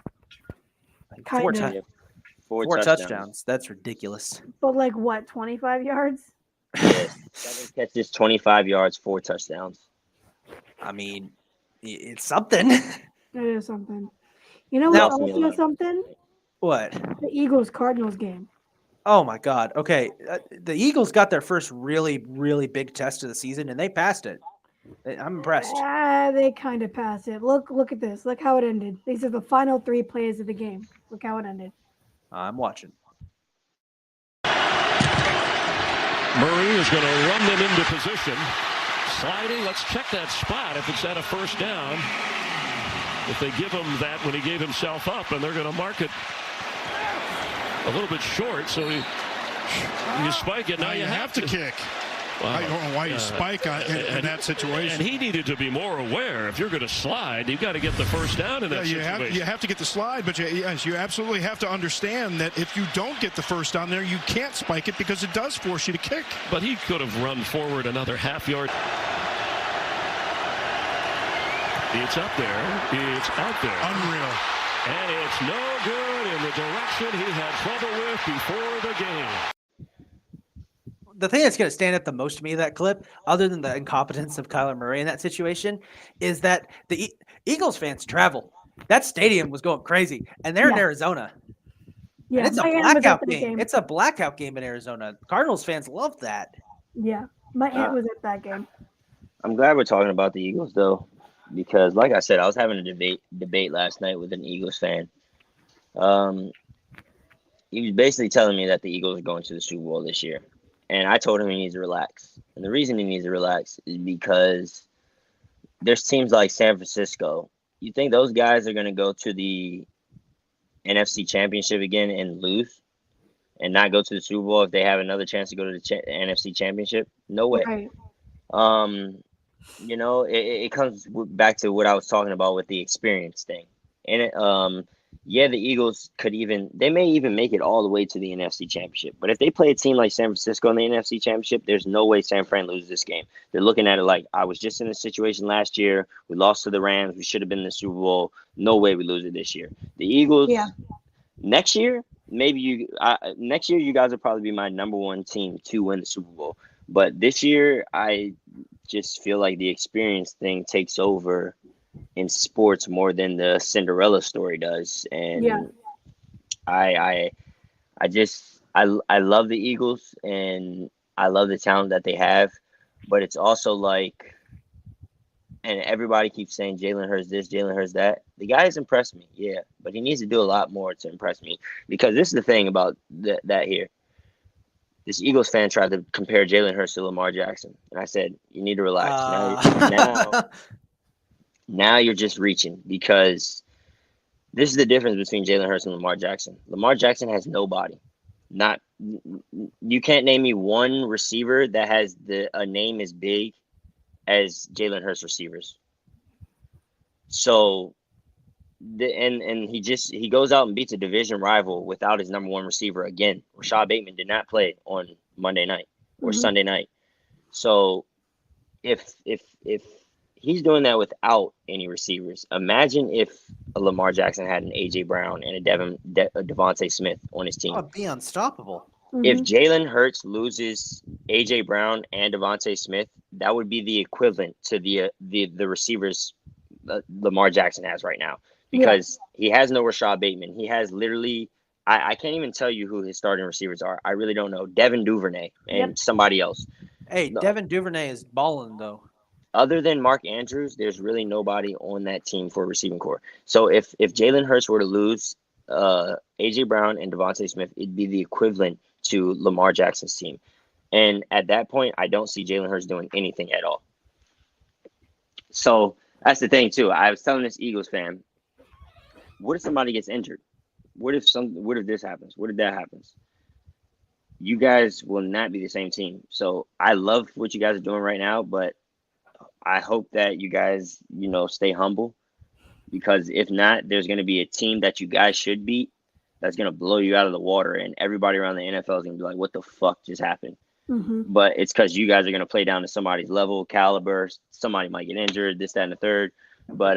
Like,
Kind of.
Yeah,
four touchdowns. That's ridiculous.
But like what, 25 yards?
Yes. 7 catches, 25 yards, 4 touchdowns.
I mean, it's something.
It is something. You know
Now-
what's also something?
What?
The Eagles-Cardinals game.
Oh my God. Okay. The Eagles got their first really, really big test of the season and they passed it. I'm impressed.
They kind of passed it. Look at this. Look how it ended. These are the final 3 plays of the game. Look how it ended.
I'm watching.
Murray is going to run them into position. Sliding. Let's check that spot if it's at a first down. If they give him that when he gave himself up, and they're going to mark it a little bit short, so you spike it. Now you have to
kick.
Wow.
I don't know why you spike in that situation.
And he needed to be more aware. If you're going to slide, you've got to get the first down in that situation.
You have to get the slide, but you absolutely have to understand that if you don't get the first down there, you can't spike it because it does force you to kick.
But he could have run forward another half yard. It's up there. It's out there.
Unreal.
And it's no good in the direction he had trouble with before the game.
The thing that's going to stand out the most to me of that clip, other than the incompetence of Kyler Murray in that situation, is that the Eagles fans travel. That stadium was going crazy, and they're in Arizona.
Yeah,
And it's a
my aunt was at
blackout
that
game. It's a blackout game in Arizona. Cardinals fans love that.
Yeah, my aunt was at that game.
I'm glad we're talking about the Eagles, though, because, like I said, I was having a debate last night with an Eagles fan. He was basically telling me that the Eagles are going to the Super Bowl this year. And I told him he needs to relax. And the reason he needs to relax is because there's teams like San Francisco. You think those guys are going to go to the NFC Championship again and lose and not go to the Super Bowl if they have another chance to go to the NFC Championship? No way.
Right.
You know, it comes back to what I was talking about with the experience thing. And yeah, the Eagles they may even make it all the way to the NFC Championship. But if they play a team like San Francisco in the NFC Championship, there's no way San Fran loses this game. They're looking at it like, I was just in this situation last year. We lost to the Rams. We should have been in the Super Bowl. No way we lose it this year. The Eagles, next year, next year you guys will probably be my number one team to win the Super Bowl. But this year, I just feel like the experience thing takes over in sports more than the Cinderella story does. And I love the Eagles and I love the talent that they have, but it's also like, and everybody keeps saying Jalen Hurts this, Jalen Hurts that. The guy has impressed me, yeah, but he needs to do a lot more to impress me, because this is the thing about that here. This Eagles fan tried to compare Jalen Hurts to Lamar Jackson, and I said, you need to relax. Now you're just reaching, because this is the difference between Jalen Hurts and Lamar Jackson. Lamar Jackson has nobody. You can't name me one receiver that has a name as big as Jalen Hurts receivers. So, he goes out and beats a division rival without his number one receiver again. Rashad Bateman did not play on Monday night or Sunday night. So, if he's doing that without any receivers. Imagine if a Lamar Jackson had an AJ Brown and a Devontae Smith on his team.
Oh, be unstoppable.
If
Mhm.
Jalen Hurts loses AJ Brown and Devontae Smith, that would be the equivalent to the receivers Lamar Jackson has right now, because he has no Rashad Bateman. He has literally, I can't even tell you who his starting receivers are. I really don't know. Devin Duvernay and somebody else.
Hey,
No.
Devin Duvernay is balling though.
Other than Mark Andrews, there's really nobody on that team for receiving core. So if Jalen Hurts were to lose AJ Brown and Devontae Smith, it'd be the equivalent to Lamar Jackson's team. And at that point, I don't see Jalen Hurts doing anything at all. So that's the thing too. I was telling this Eagles fan, what if somebody gets injured? What if this happens? What if that happens? You guys will not be the same team. So I love what you guys are doing right now, but I hope that you guys, stay humble, because if not, there's going to be a team that you guys should beat that's going to blow you out of the water, and everybody around the NFL is going to be like, what the fuck just happened?
Mhm.
But it's because you guys are going to play down to somebody's level, caliber. Somebody might get injured, this, that, and the third. But,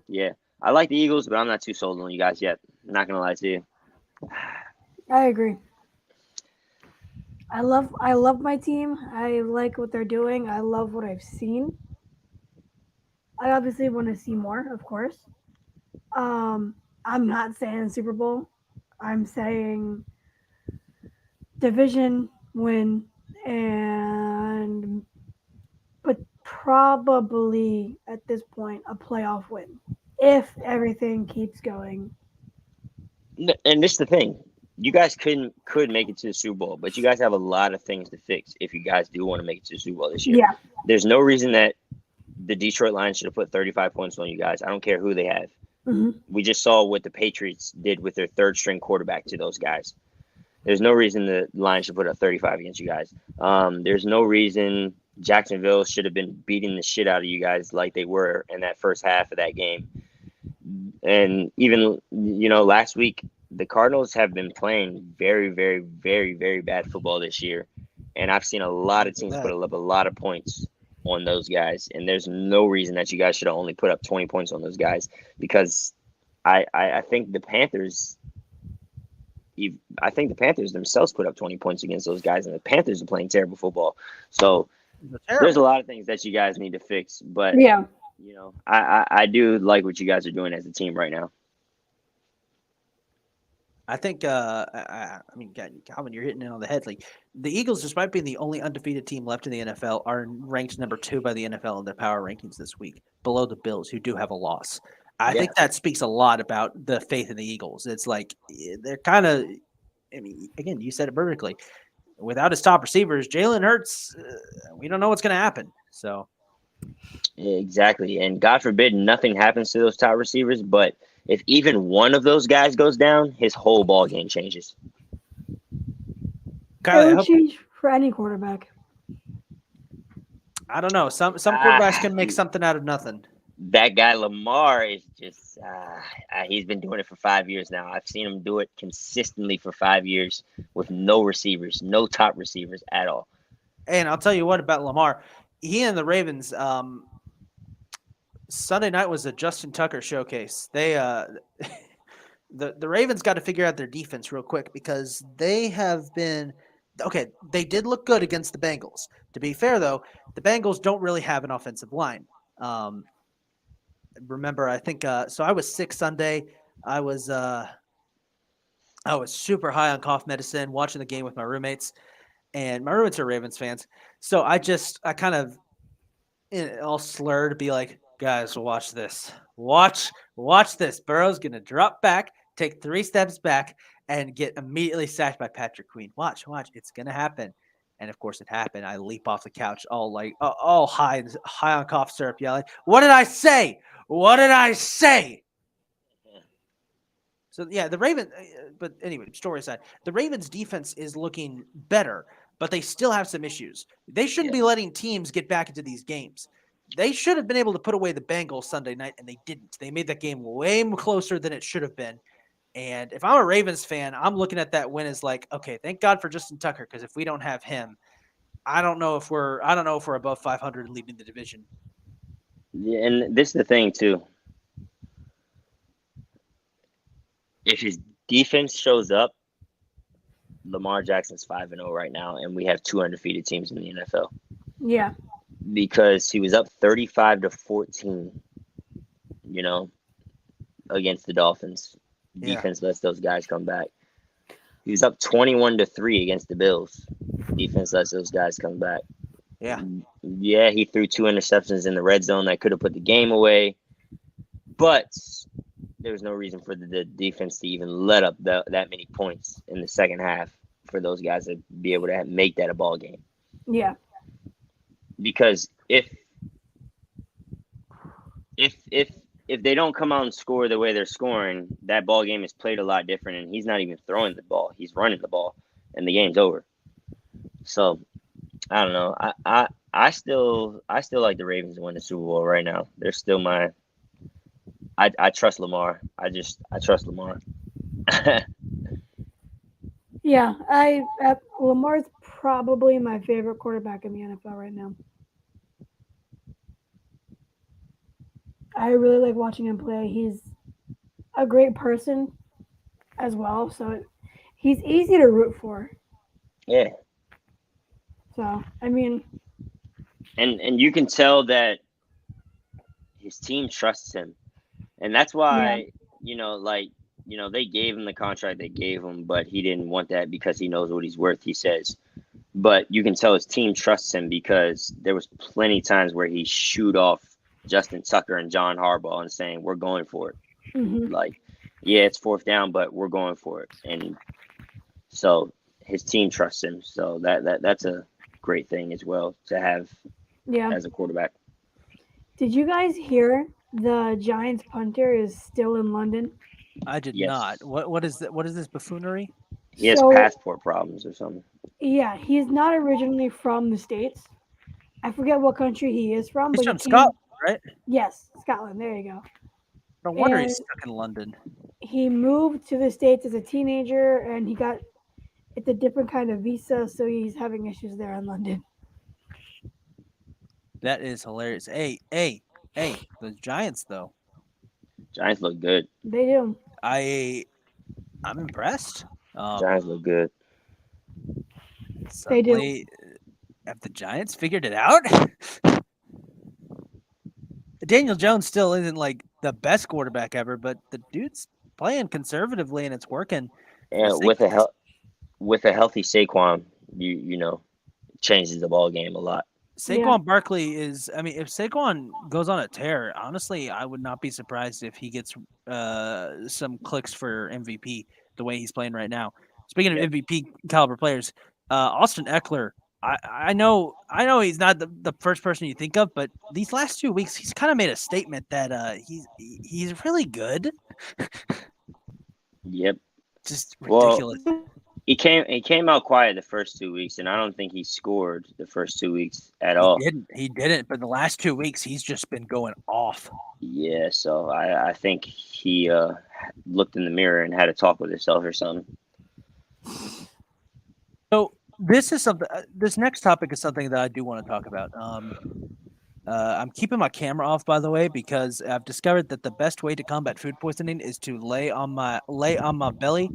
yeah, I like the Eagles, but I'm not too sold on you guys yet. I'm not going to lie to you.
I agree. I love my team. I like what they're doing. I love what I've seen. I obviously want to see more, of course. I'm not saying Super Bowl. I'm saying division win, but probably at this point a playoff win if everything keeps going.
And this is the thing. You guys could make it to the Super Bowl, but you guys have a lot of things to fix if you guys do want to make it to the Super Bowl this year.
Yeah.
There's no reason that the Detroit Lions should have put 35 points on you guys. I don't care who they have.
Hmm.
We just saw what the Patriots did with their third string quarterback to those guys. There's no reason the Lions should put up 35 against you guys. There's no reason Jacksonville should have been beating the shit out of you guys like they were in that first half of that game. And even, last week, the Cardinals have been playing very, very, very, very bad football this year. And I've seen a lot of teams put up a lot of points on those guys. And there's no reason that you guys should have only put up 20 points on those guys, because I think the Panthers themselves put up 20 points against those guys, and the Panthers are playing terrible football. So there's a lot of things that you guys need to fix. But,
Yeah.
I do like what you guys are doing as a team right now.
I think, Calvin, you're hitting it on the head. Like, the Eagles, despite being the only undefeated team left in the NFL, are ranked number 2 by the NFL in their power rankings this week, below the Bills, who do have a loss. I think that speaks a lot about the faith in the Eagles. It's like they're kind of, again, you said it perfectly. Without his top receivers, Jalen Hurts, we don't know what's going to happen. So,
exactly. And God forbid nothing happens to those top receivers, but if even one of those guys goes down, his whole ball game changes.
Kylie,
It would change for any quarterback.
I don't know. Some quarterbacks can make something out of nothing.
That guy Lamar is just he's been doing it for 5 years now. I've seen him do it consistently for 5 years with no receivers, no top receivers at all.
And I'll tell you what about Lamar. He and the Ravens, Sunday night was a Justin Tucker showcase. They the Ravens got to figure out their defense real quick, because they have been okay. They did look good against the Bengals. To be fair, though, the Bengals don't really have an offensive line. Remember, I think so. I was sick Sunday. I was super high on cough medicine, watching the game with my roommates, and my roommates are Ravens fans. So I kind of all slurred, be like, guys, watch this. Watch this. Burrow's going to drop back, take 3 steps back, and get immediately sacked by Patrick Queen. Watch. It's going to happen. And, of course, it happened. I leap off the couch all high on cough syrup, yelling, what did I say? What did I say? So, yeah, the Ravens – but anyway, story aside, the Ravens' defense is looking better, but they still have some issues. They shouldn't be letting teams get back into these games. They should have been able to put away the Bengals Sunday night, and they didn't. They made that game way closer than it should have been. And if I'm a Ravens fan, I'm looking at that win as like, okay, thank God for Justin Tucker, because if we don't have him, I don't know if we're above 500 leading the division.
And this is the thing too. If his defense shows up, Lamar Jackson's 5-0 right now, and we have 2 undefeated teams in the NFL.
Yeah.
Because he was up 35-14, against the Dolphins.
Yeah.
Defense lets those guys come back. He was up 21-3 against the Bills. Defense lets those guys come back.
Yeah.
Yeah, he threw 2 interceptions in the red zone that could have put the game away. But there was no reason for the defense to even let up that many points in the second half for those guys to be able to make that a ball game.
Yeah.
Because if they don't come out and score the way they're scoring, that ball game is played a lot different, and he's not even throwing the ball; he's running the ball, and the game's over. So, I don't know. I still like the Ravens to win the Super Bowl right now. They're still my. I trust Lamar. I trust Lamar.
Yeah, Lamar's probably my favorite quarterback in the NFL right now. I really like watching him play. He's a great person as well, so he's easy to root for.
Yeah.
So, I mean,
and you can tell that his team trusts him, and that's why they gave him the contract they gave him, but he didn't want that because he knows what he's worth, he says. But you can tell his team trusts him because there was plenty of times where he shooed off Justin Tucker and John Harbaugh and saying, we're going for it.
mm-hmm.
Like, yeah, it's 4th down, but we're going for it. And so his team trusts him. So that's a great thing as well to have as a quarterback.
Did you guys hear the Giants punter is still in London?
I did
Yes.
not. What is that? What is this buffoonery?
He has
So-
passport problems or something.
Yeah, he's not originally from the States. I forget what country he is from.
He's
but
from
he came-
Scotland, right?
Yes, Scotland. There you go.
No wonder
And-
he's stuck in London.
He moved to the States as a teenager, and it's a different kind of visa, so he's having issues there in London.
That is hilarious. Hey, the Giants though.
Giants look good.
They do.
I'm impressed.
Giants look good.
They do.
Suddenly, have the Giants figured it out? Daniel Jones still isn't like the best quarterback ever, but the dude's playing conservatively and it's working.
And
Saquon-
with a healthy Saquon, you changes the ball game a lot.
Saquon Barkley is. I mean, if Saquon goes on a tear, honestly, I would not be surprised if he gets some clicks for MVP the way he's playing right now. Speaking of MVP caliber players, Austin Eckler. I know he's not the first person you think of, but these last 2 weeks he's kind of made a statement that he's really good.
Yep.
Just ridiculous.
He came out quiet the first 2 weeks, and I don't think he scored the first 2 weeks at all.
He didn't. But the last 2 weeks he's just been going off.
Yeah, so I think he looked in the mirror and had a talk with himself or something.
So this is something. This next topic is something that I do want to talk about. I'm keeping my camera off, by the way, because I've discovered that the best way to combat food poisoning is to lay on my belly.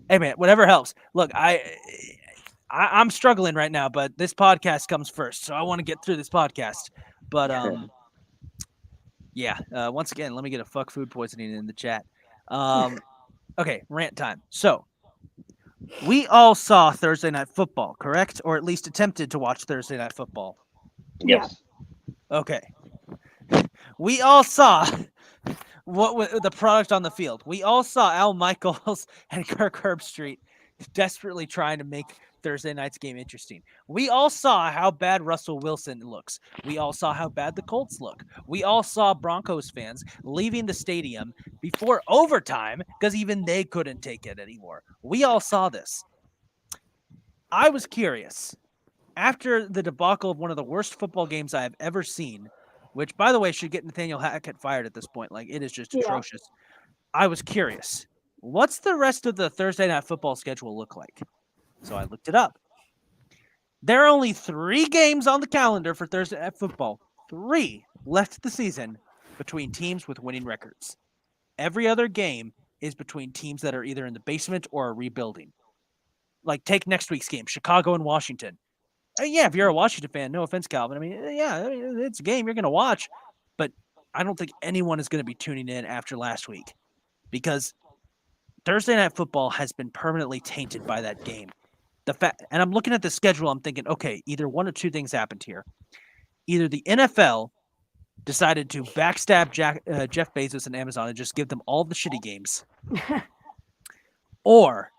Hey man, whatever helps. Look, I'm struggling right now, but this podcast comes first, so I want to get through this podcast. But once again, let me get a fuck food poisoning in the chat. Okay, rant time. So we all saw Thursday Night Football, correct? Or at least attempted to watch Thursday Night Football.
Yes.
Okay. We all saw what was the product on the field. We all saw Al Michaels and Kirk Herbstreit desperately trying to make Thursday night's game interesting. We all saw how bad Russell Wilson looks. We all saw how bad the Colts look. We all saw Broncos fans leaving the stadium before overtime because even they couldn't take it anymore. We all saw this. I was curious. After the debacle of one of the worst football games I have ever seen, which, by the way, should get Nathaniel Hackett fired at this point. Like, it is just atrocious. I was curious. What's the rest of the Thursday Night Football schedule look like? So I looked it up. There are only 3 games on the calendar for Thursday Night Football. 3 left of the season between teams with winning records. Every other game is between teams that are either in the basement or are rebuilding. Like, take next week's game, Chicago and Washington. Yeah, if you're a Washington fan, no offense, Calvin. I mean, it's a game you're going to watch, but I don't think anyone is going to be tuning in after last week because Thursday Night Football has been permanently tainted by that game. And I'm looking at the schedule, I'm thinking, okay, either one or two things happened here. Either the NFL decided to backstab Jeff Bezos and Amazon and just give them all the shitty games, or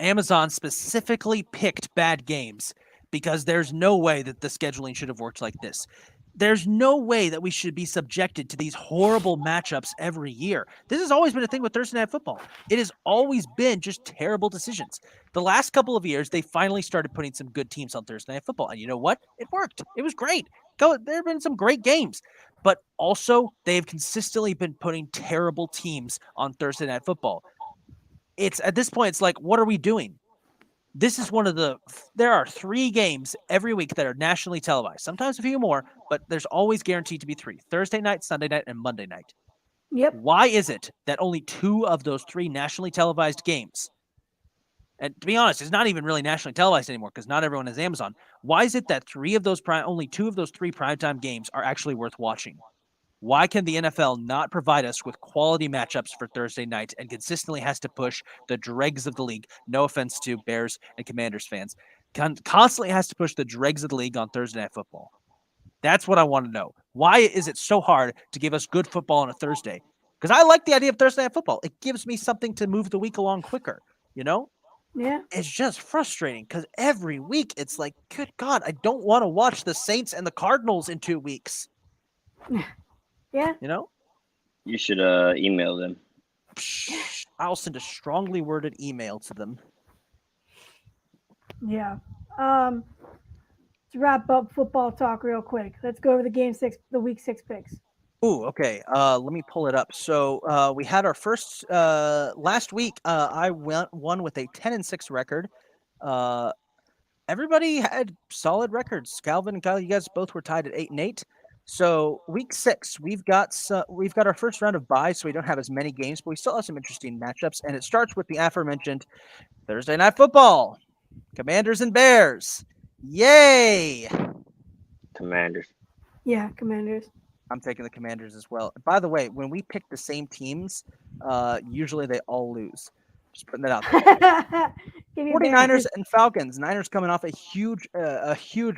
Amazon specifically picked bad games because there's no way that the scheduling should have worked like this. There's no way that we should be subjected to these horrible matchups every year. This has always been a thing with Thursday Night Football. It has always been just terrible decisions. The last couple of years, they finally started putting some good teams on Thursday Night Football. And you know what? It worked. It was great. There have been some great games. But also, they've consistently been putting terrible teams on Thursday Night Football. It's at this point, it's like, what are we doing? This is there are 3 games every week that are nationally televised, sometimes a few more, but there's always guaranteed to be 3, Thursday night, Sunday night, and Monday night.
Yep.
Why is it that only 2 of those 3 nationally televised games, and to be honest, it's not even really nationally televised anymore because not everyone has Amazon. Why is it that only 2 of those 3 primetime games are actually worth watching? Why can the NFL not provide us with quality matchups for Thursday night and consistently has to push the dregs of the league? No offense to Bears and Commanders fans. Constantly has to push the dregs of the league on Thursday Night Football. That's what I want to know. Why is it so hard to give us good football on a Thursday? Because I like the idea of Thursday Night Football. It gives me something to move the week along quicker, you know?
Yeah.
It's just frustrating because every week it's like, good God, I don't want to watch the Saints and the Cardinals in 2 weeks.
Yeah.
You know?
You should email them.
I'll send a strongly worded email to them.
Yeah. To wrap up football talk real quick, let's go over the week 6 picks.
Ooh, okay. Let me pull it up. So we had our first last week. I won with a 10-6 record. Everybody had solid records. Calvin and Kyle, you guys both were tied at 8-8. So week 6, we've got our first round of bye, so we don't have as many games, but we still have some interesting matchups. And it starts with the aforementioned Thursday Night Football, Commanders and Bears. Yay!
Commanders.
Yeah, Commanders.
I'm taking the Commanders as well. By the way, when we pick the same teams, usually they all lose. Just putting that out there.
Give me
49ers and Falcons. Niners coming off a huge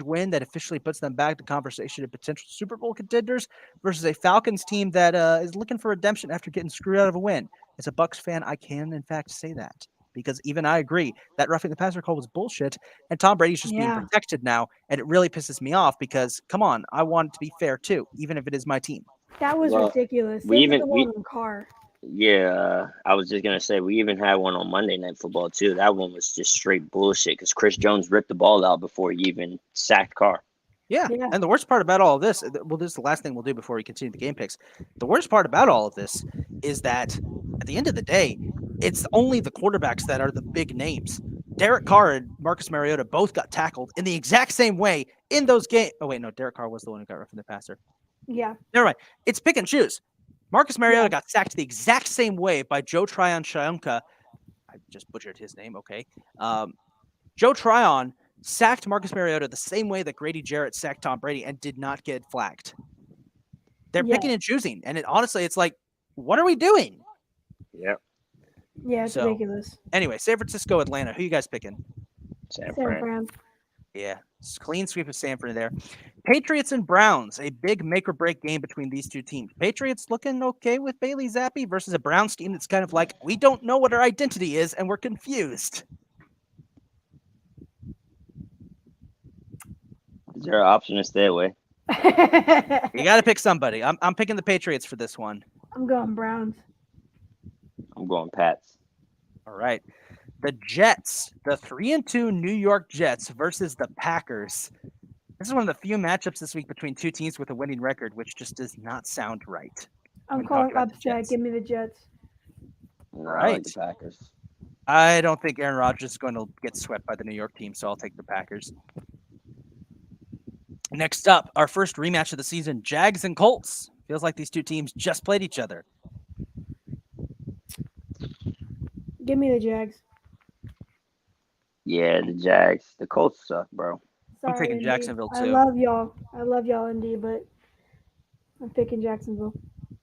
win that officially puts them back to conversation of potential Super Bowl contenders versus a Falcons team that is looking for redemption after getting screwed out of a win. As a Bucs fan, I can in fact say that because even I agree that roughing the passer call was bullshit, and Tom Brady's just being protected now, and it really pisses me off because come on, I want it to be fair too, even if it is my team.
That was ridiculous. Car.
Yeah, I was just gonna say we even had one on Monday Night Football too. That one was just straight bullshit because Chris Jones ripped the ball out before he even sacked Carr.
Yeah, and the worst part about all of this, well, this is the last thing we'll do before we continue the game picks. The worst part about all of this is that at the end of the day, it's only the quarterbacks that are the big names. Derek Carr and Marcus Mariota both got tackled in the exact same way in those games. Oh wait, no, Derek Carr was the one who got roughing the passer.
Yeah.
Never mind. It's pick and choose. Marcus Mariota got sacked the exact same way by Joe Tryon-Shoyinka. I just butchered his name. Okay. Joe Tryon sacked Marcus Mariota the same way that Grady Jarrett sacked Tom Brady and did not get flagged. They're picking and choosing. And honestly, it's like, what are we doing?
Yep.
Yeah, it's ridiculous.
Anyway, San Francisco, Atlanta. Who you guys picking?
San Fran.
Yeah, clean sweep of Sanford there. Patriots and Browns, a big make or break game between these two teams. Patriots looking okay with Bailey Zappi versus a Browns team that's kind of like, we don't know what our identity is and we're confused.
Is there an option to stay away?
You got to pick somebody. I'm picking the Patriots for this one.
I'm going Browns.
I'm going Pats.
All right. The Jets, the 3-2 New York Jets versus the Packers. This is one of the few matchups this week between two teams with a winning record, which just does not sound right.
I'm calling upset. Give me the Jets.
No, I like the Packers.
I don't think Aaron Rodgers is going to get swept by the New York team, so I'll take the Packers. Next up, our first rematch of the season, Jags and Colts. Feels like these two teams just played each other.
Give me the Jags.
Yeah, the Jags. The Colts suck, bro.
Sorry,
taking
Indy.
Jacksonville,
I
too.
love y'all, Indy, but I'm picking Jacksonville.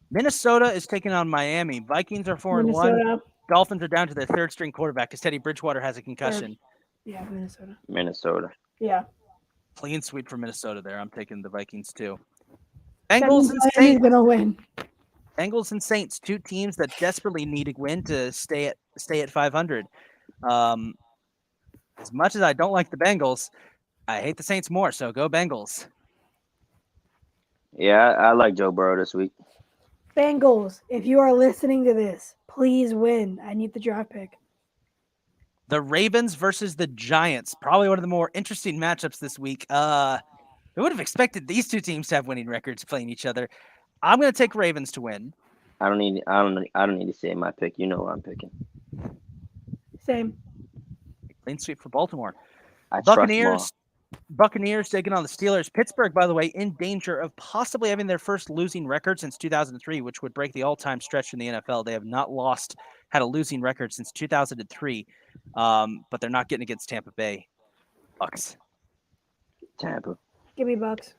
Minnesota is taking on Miami. Vikings are 4-1.
Minnesota.
Dolphins are down to their third string quarterback because Teddy Bridgewater has a concussion.
Yeah, Minnesota.
Minnesota.
Yeah.
Clean sweep for Minnesota there. I'm taking the Vikings too.
That
Bengals
means
and
Miami's
Saints.
gonna win.
Bengals and Saints, two teams that desperately need a win to stay at 500. As much as I don't like the Bengals, I hate the Saints more. So go Bengals.
Yeah, I like Joe Burrow this week.
Bengals, if you are listening to this, please win. I need the draft pick.
The Ravens versus the Giants, probably one of the more interesting matchups this week. Who would have expected these two teams to have winning records playing each other? I'm going to take Ravens to win.
I don't need to say my pick. You know what I'm picking.
Same.
Clean sweep for Baltimore.
I trust Ma.
Buccaneers taking on the Steelers. Pittsburgh, by the way, in danger of possibly having their first losing record since 2003, which would break the all-time stretch in the NFL. They have not had a losing record since 2003, but they're not getting against Tampa Bay. Bucks.
Tampa.
Give me Bucks.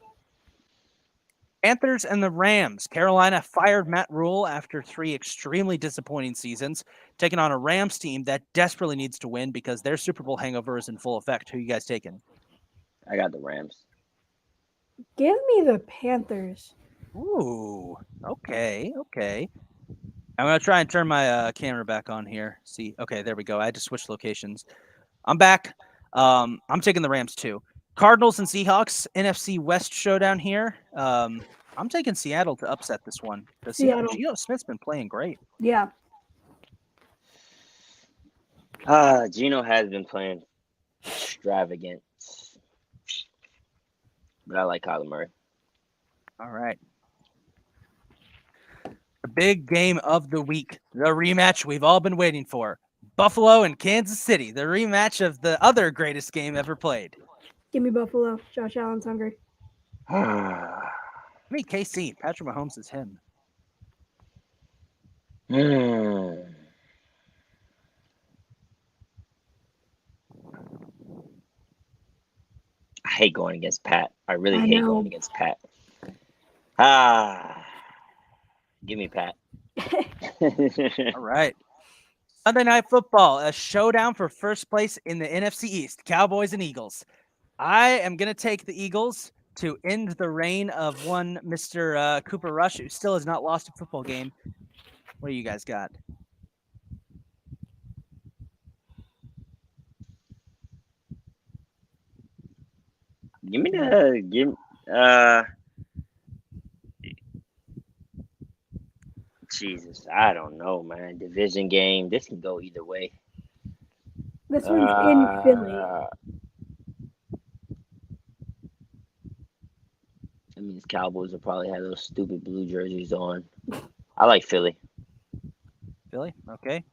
Panthers and the Rams. Carolina fired Matt Rule after 3 extremely disappointing seasons, taking on a Rams team that desperately needs to win because their Super Bowl hangover is in full effect. Who you guys taking?
I got the Rams.
Give me the Panthers.
Ooh, okay. I'm going to try and turn my camera back on here. See, okay, there we go. I had to switch locations. I'm back. I'm taking the Rams too. Cardinals and Seahawks, NFC West showdown here. I'm taking Seattle to upset this one.
Seattle.
Geno Smith's been playing great.
Yeah.
Geno has been playing extravagant. But I like Kyler Murray.
All right. The big game of the week, the rematch we've all been waiting for. Buffalo and Kansas City, the rematch of the other greatest game ever played.
Give me Buffalo. Josh Allen's hungry.
I mean, KC, Patrick Mahomes is him.
I hate going against Pat. I really
I
hate
know.
going against Pat. Give me Pat.
All right. Sunday Night Football, a showdown for first place in the NFC East, Cowboys and Eagles. I am going to take the Eagles to end the reign of one Mr. Cooper Rush, who still has not lost a football game. What do you guys got?
Jesus, I don't know, man. Division game. This can go either way.
This one's in Philly.
That means Cowboys will probably have those stupid blue jerseys on. I like Philly.
Philly? Okay.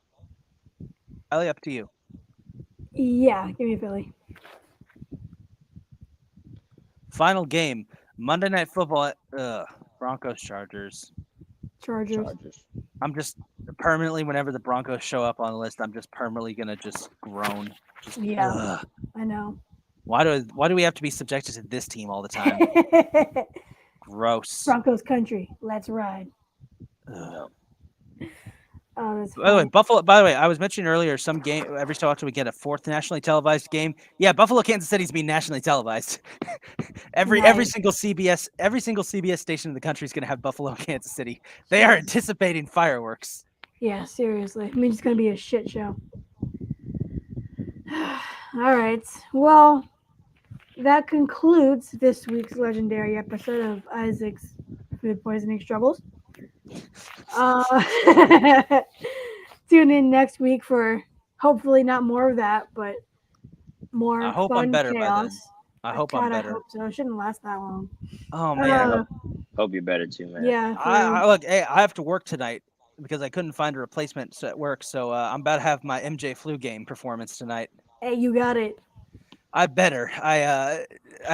Ellie, up to you.
Yeah, give me Philly.
Final game, Monday Night Football. Broncos Chargers.
Chargers.
I'm just permanently, whenever the Broncos show up on the list, I'm just permanently gonna just groan.
Yeah, I know.
Why do we have to be subjected to this team all the time? Gross.
Broncos country. Let's ride.
Ugh.
Oh, that's
By the way,
funny.
Buffalo. By the way, I was mentioning earlier, some game every so often we get a fourth nationally televised game. Yeah, Buffalo, Kansas City's being nationally televised. every
Nice.
single CBS station in the country is going to have Buffalo, Kansas City. They are anticipating fireworks.
Yeah, seriously. I mean, it's going to be a shit show. All right. Well, that concludes this week's legendary episode of Isaac's Food Poisoning Struggles. Tune in next week for hopefully not more of that, but more
I hope
fun
I'm better by
chaos.
then. I hope I'm
God,
better.
I hope so. It shouldn't last that long.
Oh man.
Hope you're better too, man.
Yeah.
Look, hey, I have to work tonight because I couldn't find a replacement at work. So I'm about to have my MJ flu game performance tonight.
Hey, you got it.
I better. I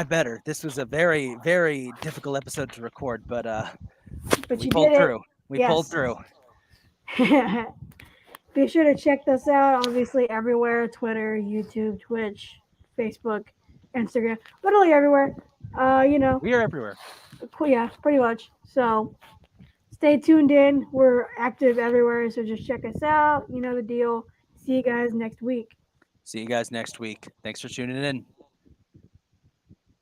better. This was a very, very difficult episode to record, but
But
we
you
pulled
did
through. We pulled
Yes.
through.
it. Be sure to check us out, obviously, everywhere: Twitter, YouTube, Twitch, Facebook, Instagram, literally everywhere.
We are everywhere.
Yeah, pretty much. So stay tuned in. We're active everywhere, so just check us out. You know the deal. See you guys next week.
See you guys next week. Thanks for tuning in.